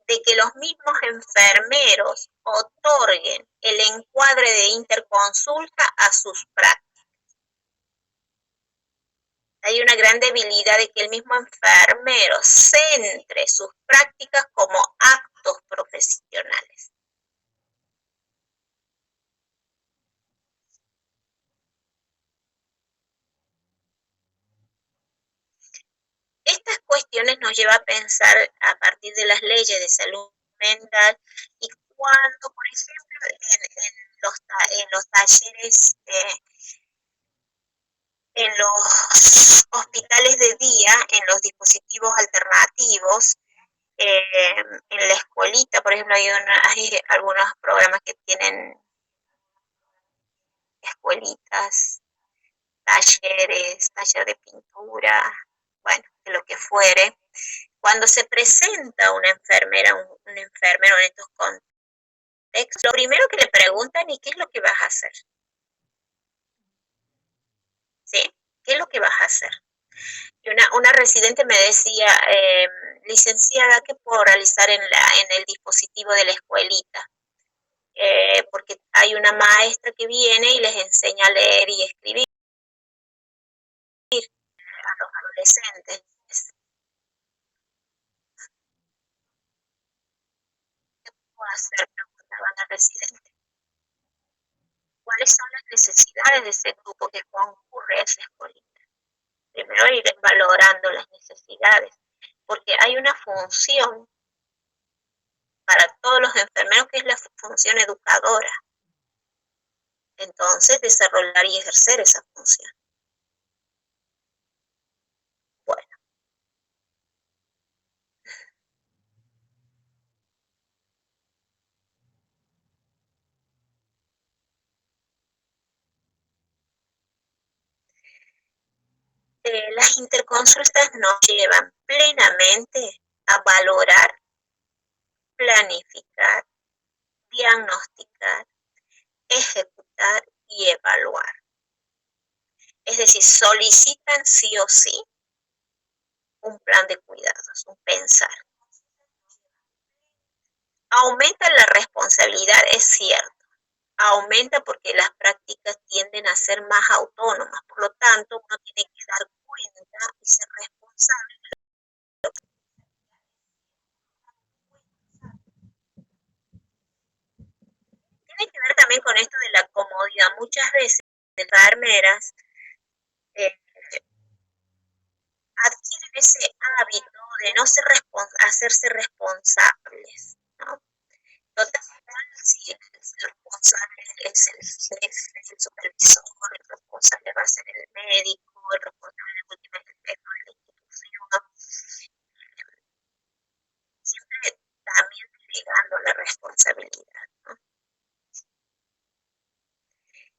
de que los mismos enfermeros otorguen el encuadre de interconsulta a sus prácticas. Hay una gran debilidad de que el mismo enfermero centre sus prácticas como actos profesionales. Estas cuestiones nos llevan a pensar a partir de las leyes de salud mental y cuando, por ejemplo, en los talleres, en los hospitales de día, en los dispositivos alternativos, en la escuelita, por ejemplo, hay algunos programas que tienen escuelitas, talleres, taller de pintura, bueno, de lo que fuere. Cuando se presenta una enfermera, un enfermero en estos contextos, lo primero que le preguntan es ¿qué es lo que vas a hacer? ¿Sí? ¿Qué es lo que vas a hacer? Y una residente me decía, licenciada, ¿qué puedo realizar en el dispositivo de la escuelita? Porque hay una maestra que viene y les enseña a leer y escribir a los adolescentes. hacer? Preguntaban al residente. ¿Cuáles son las necesidades de ese grupo que concurre a esa escuelita? Primero ir valorando las necesidades, porque hay una función para todos los enfermeros que es la función educadora. Entonces, desarrollar y ejercer esa función. Bueno. Las interconsultas nos llevan plenamente a valorar, planificar, diagnosticar, ejecutar y evaluar. Es decir, solicitan sí o sí un plan de cuidados, un pensar. Aumenta la responsabilidad, es cierto. Aumenta porque las prácticas tienden a ser más autónomas. Por lo tanto, uno tiene que dar cuenta y ser responsable. Tiene que ver también con esto de la comodidad. Muchas veces las enfermeras adquieren ese hábito de no hacerse responsables, ¿no? Total, si el responsable es el jefe, el supervisor, el responsable va a ser el médico, el responsable de última es el jefe de la institución, siempre también delegando la responsabilidad, ¿no?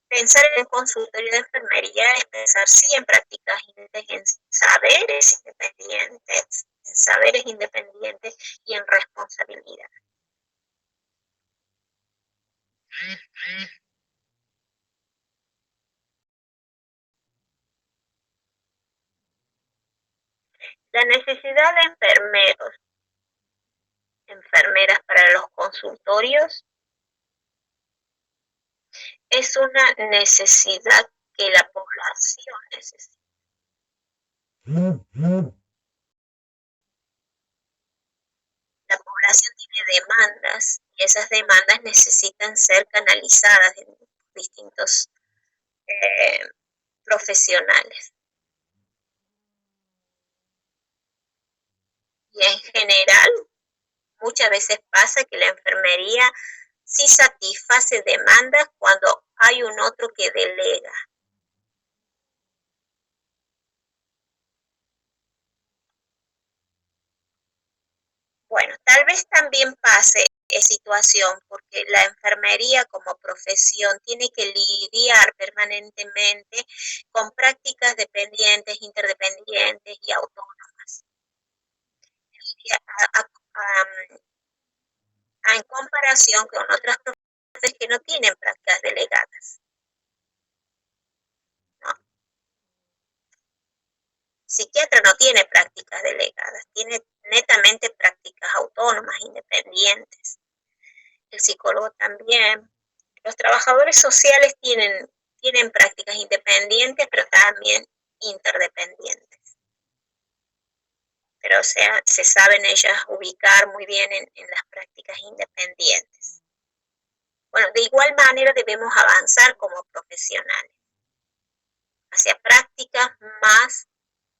Pensar en un consultorio de enfermería es pensar sí en prácticas en saberes independientes y en responsabilidad. La necesidad de enfermeras para los consultorios es una necesidad que la población necesita. La población tiene demandas y esas demandas necesitan ser canalizadas en distintos profesionales. Y en general, muchas veces pasa que la enfermería sí satisface demandas cuando hay un otro que delega. Bueno, tal vez también pase esa situación porque la enfermería como profesión tiene que lidiar permanentemente con prácticas dependientes, interdependientes y autónomas. En comparación con otras profesiones que no tienen prácticas delegadas. ¿No? Psiquiatra no tiene prácticas delegadas, tiene netamente prácticas autónomas, independientes. El psicólogo también. Los trabajadores sociales tienen prácticas independientes, pero también interdependientes. Pero o sea, se saben ellas ubicar muy bien en las prácticas independientes. Bueno, de igual manera debemos avanzar como profesionales hacia prácticas más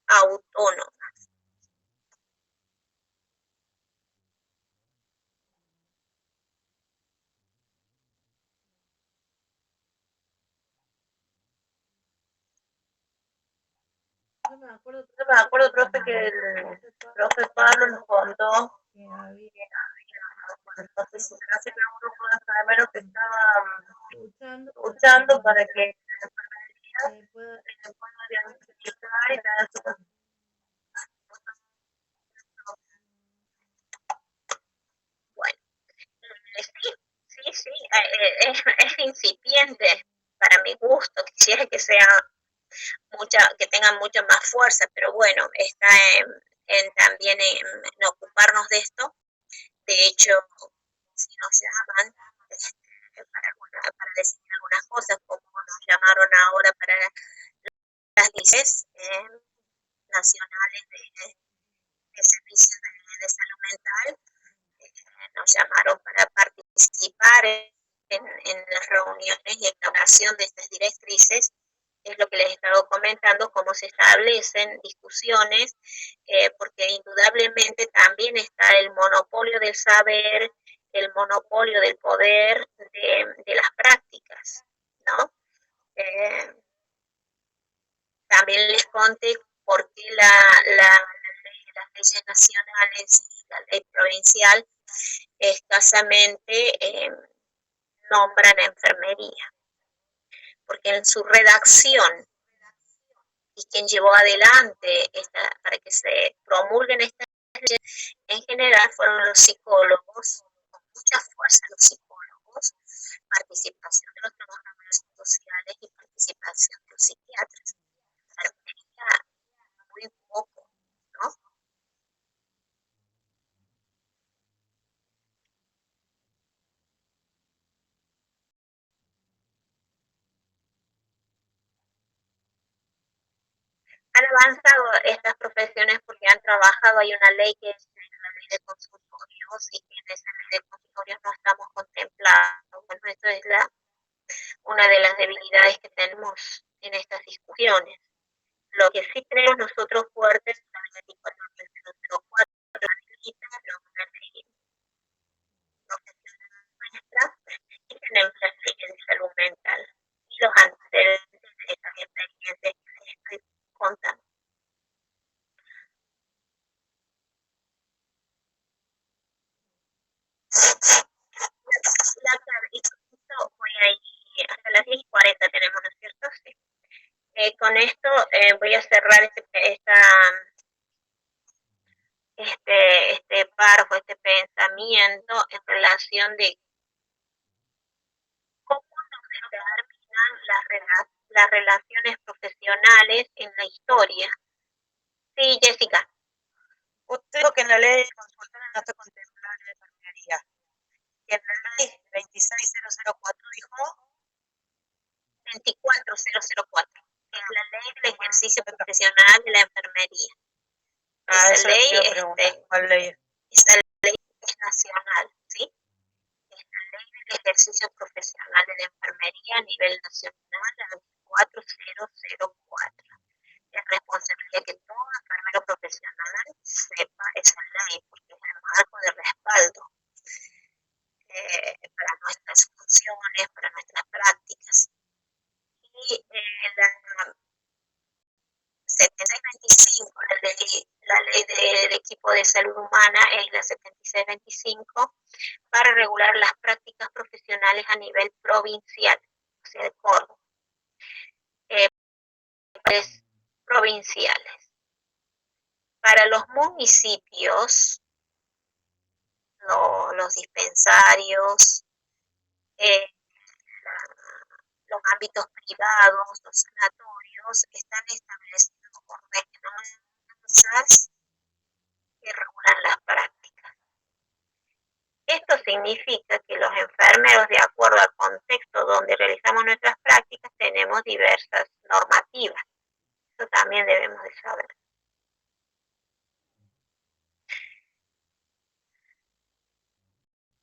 autónomas. No me acuerdo, profe, que el profe Pablo nos contó que había participación en un grupo de enfermeros que estaban luchando para que la enfermería pueda diagnosticar y tener su. Bueno, sí, es incipiente para mi gusto, quisiera que sea que tengan mucha más fuerza, pero bueno, está también en ocuparnos de esto. De hecho, si nos llaman para decir algunas cosas, como nos llamaron ahora para las licencias nacionales de servicios de salud mental, nos llamaron para participar en las reuniones y elaboración de estas directrices. Es lo que les he estado comentando, cómo se establecen discusiones, porque indudablemente también está el monopolio del saber, el monopolio del poder de las prácticas, ¿no? También les conté por qué las leyes nacionales y la ley provincial escasamente nombran enfermería, porque en su redacción y quien llevó adelante para que se promulguen estas leyes, en general fueron los psicólogos, con mucha fuerza los psicólogos, participación de los trabajadores sociales y participación de los psiquiatras. Enfermería muy poco, ¿no? Han avanzado estas profesiones porque han trabajado, hay una ley que es la ley de consultorios y que en esa ley de consultorios no estamos contemplados. Bueno, esto es una de las debilidades que tenemos en estas discusiones. Lo que sí tenemos nosotros fuertes es la ley 24.004, la ley profesional nuestra, y tenemos la ley de salud mental y los antecedentes de estas experiencias que les estoy contando. Voy a ir hasta las 10:40 tenemos, ¿no es cierto? Sí. Con esto voy a cerrar este párrafo, este pensamiento en relación de cómo nos determinan las relaciones profesionales en la historia. Sí, Jessica. Usted dijo que en la ley de consultorio no está contemplada la enfermería. Y en la ley 26004 dijo 24004, que es la ley del ejercicio profesional de la enfermería. Esa ley, ¿cuál ley? Esa ley es nacional, ¿sí? Es la ley del ejercicio profesional de la enfermería a nivel nacional, la 24004. Es responsabilidad que todo enfermero profesional sepa esa ley, porque es el marco de respaldo para nuestras funciones, para nuestras prácticas. Y la 7625, la ley del equipo de salud humana es la 7625 para regular las prácticas profesionales a nivel provincial, o sea, de Córdoba. Provinciales. Para los municipios, los dispensarios, los ámbitos privados, los sanatorios, están establecidos ordenanzas que regulan las prácticas. Esto significa que los enfermeros, de acuerdo al contexto donde realizamos nuestras prácticas, tenemos diversas normativas. Eso también debemos de saber.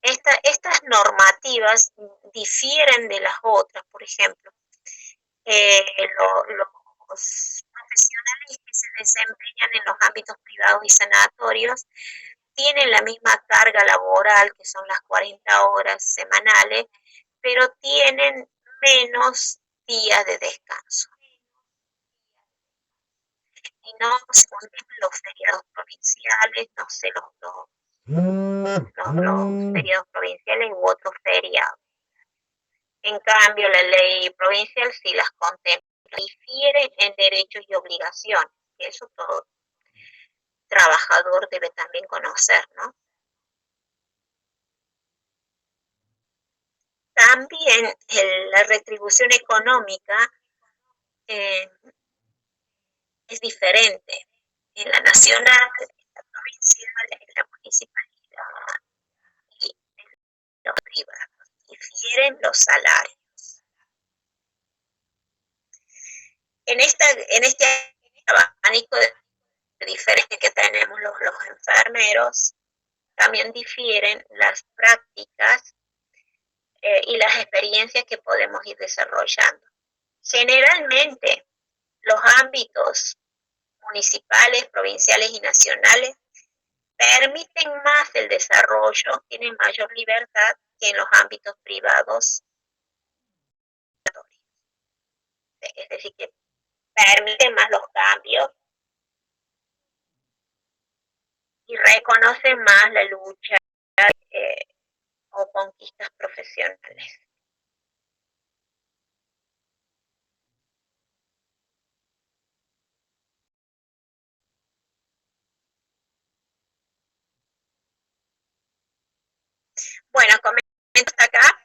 Estas normativas difieren de las otras. Por ejemplo, los profesionales que se desempeñan en los ámbitos privados y sanatorios tienen la misma carga laboral, que son las 40 horas semanales, pero tienen menos días de descanso. Y no se contemplan los feriados provinciales, no sé, los feriados provinciales u otros feriados. En cambio, la ley provincial sí las contempla. Difiere en derechos y obligaciones, que eso todo trabajador debe también conocer, ¿no? También la retribución económica es diferente en la nacional, en la provincial, en la municipalidad y en los privados. Difieren los salarios. En este abanico de diferencia que tenemos los enfermeros, también difieren las prácticas y las experiencias que podemos ir desarrollando. Generalmente, los ámbitos municipales, provinciales y nacionales permiten más el desarrollo, tienen mayor libertad que en los ámbitos privados. Es decir, que permiten más los cambios y reconocen más la lucha o conquistas profesionales. Bueno, comento hasta acá.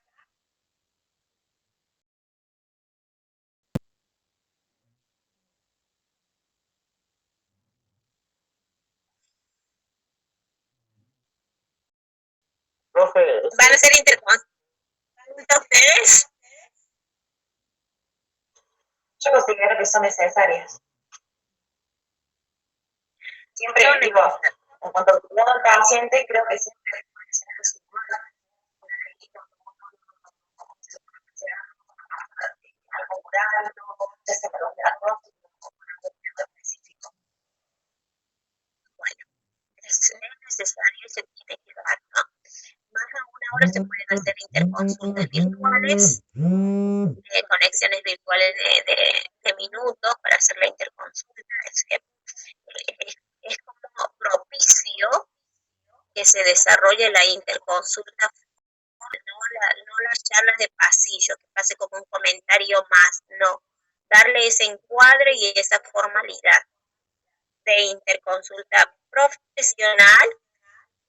¿Van a ser interconsultas ustedes? Yo considero que son necesarias. Siempre digo, en cuanto al cuidado del paciente, creo que siempre puede ser algo curando, ya sea para un diagnóstico, específico. Bueno, es necesario y se tiene que dar, ¿no? Más aún ahora se pueden hacer interconsultas virtuales, conexiones virtuales de minutos para hacer la interconsulta. Es como propicio que se desarrolle la interconsulta, no las charlas de pasillo, que pase como un comentario más, no. Darle ese encuadre y esa formalidad de interconsulta profesional,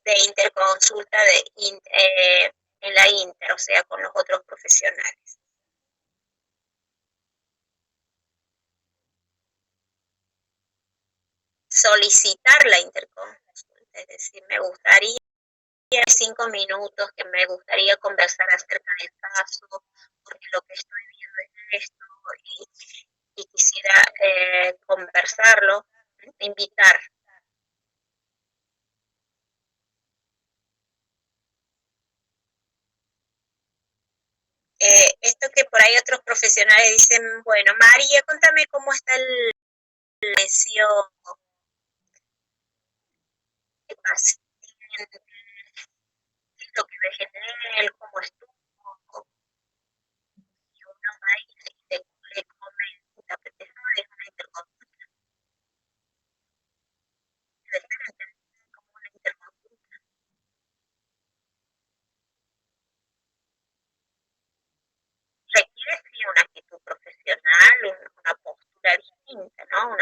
de interconsulta en la inter, o sea, con los otros profesionales. Solicitar la interconsulta, es decir, me gustaría 5 minutos, que me gustaría conversar acerca del caso, porque lo que estoy viendo es esto y quisiera conversarlo, invitar. Esto que por ahí otros profesionales dicen, bueno, María, contame cómo está el lesión, qué paciente, qué es lo que ves en él, cómo estuvo, y uno va y le comenta, pero eso no es una interconsulta, debe ser entendida como una interconsulta. Requiere sí una actitud profesional, una postura distinta, ¿no?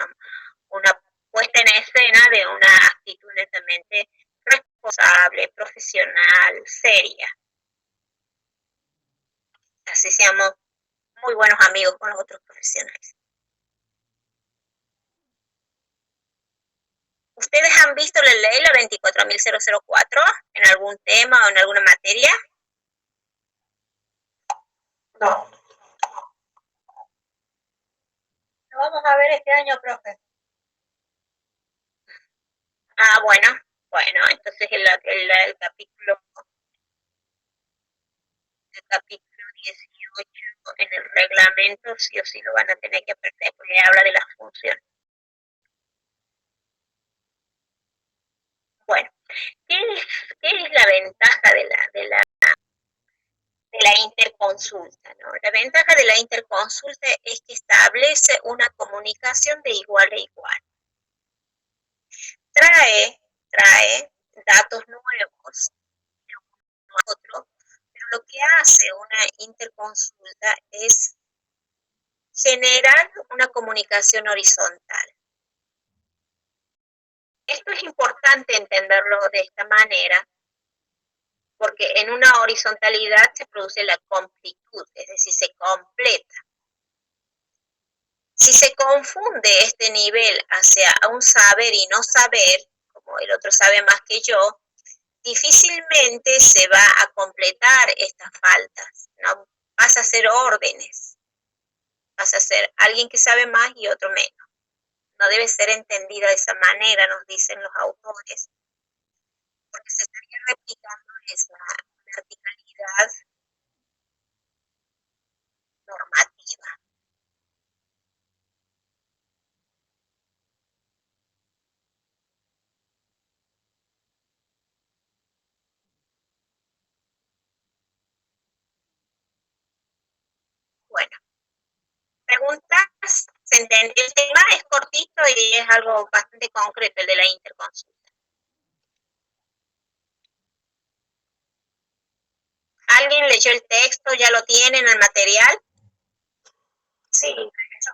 Una puesta en escena de una actitud netamente responsable, profesional, seria. Así seamos muy buenos amigos con los otros profesionales. ¿Ustedes han visto la ley, la 24.004, en algún tema o en alguna materia? No. Lo vamos a ver este año, profe. Ah, bueno, entonces el capítulo 18 en el reglamento sí o sí lo van a tener que aprender, porque habla de las funciones. Bueno, ¿qué es la ventaja de la interconsulta, ¿no? La ventaja de la interconsulta es que establece una comunicación de igual a igual. Trae datos nuevos de uno a otro, pero lo que hace una interconsulta es generar una comunicación horizontal. Esto es importante entenderlo de esta manera, porque en una horizontalidad se produce la completud, es decir, se completa. Si se confunde este nivel hacia un saber y no saber, como el otro sabe más que yo, difícilmente se va a completar estas faltas, ¿no? Pasa a ser órdenes, pasa a ser alguien que sabe más y otro menos. No debe ser entendida de esa manera, nos dicen los autores. porque se estaría replicando esa verticalidad normativa. Bueno, preguntas, se entendió el tema, es cortito y es algo bastante concreto el de la interconsulta. ¿Alguien leyó el texto? ¿Ya lo tiene en el material? Sí, de hecho,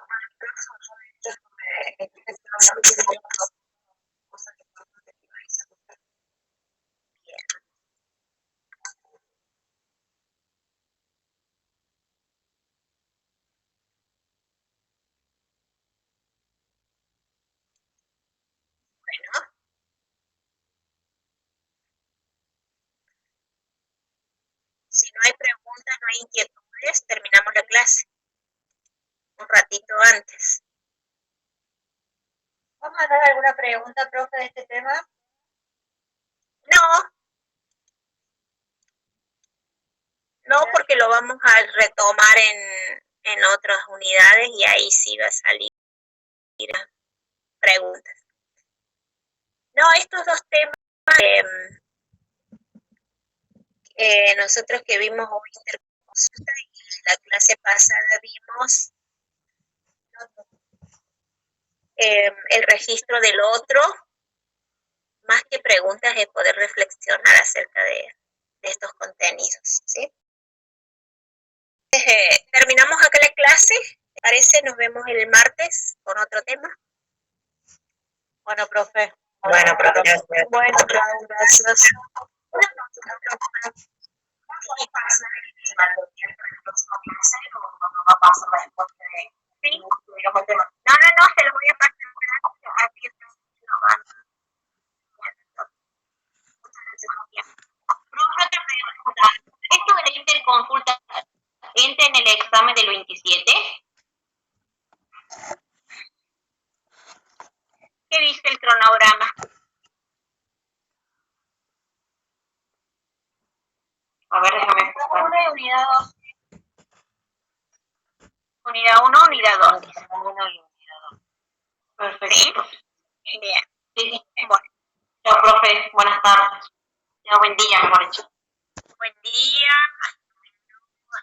Bien. Bueno. Si no hay preguntas, no hay inquietudes, terminamos la clase un ratito antes. ¿Vamos a dar alguna pregunta, profe, de este tema? No, porque lo vamos a retomar en otras unidades y ahí sí va a salir preguntas. No, estos dos temas nosotros que vimos hoy interconsulta y en la clase pasada vimos el registro del otro, más que preguntas es poder reflexionar acerca de estos contenidos, ¿sí? Terminamos acá la clase, ¿te parece? Nos vemos el martes con otro tema. Bueno, profe. Bueno, gracias. Bueno, gracias. No, se los voy a pasar. Así lo van. Profe, otra pregunta. ¿Esto de la interconsulta entra en el examen del 27? ¿Qué dice el cronograma? A ver, déjame buscar. Una y unidad 2. Unidad 1, unidad 2. Perfecto. ¿Sí? Bien. Sí. Bueno. Chao, profe. Buenas tardes. Chao, buen día, mejor dicho.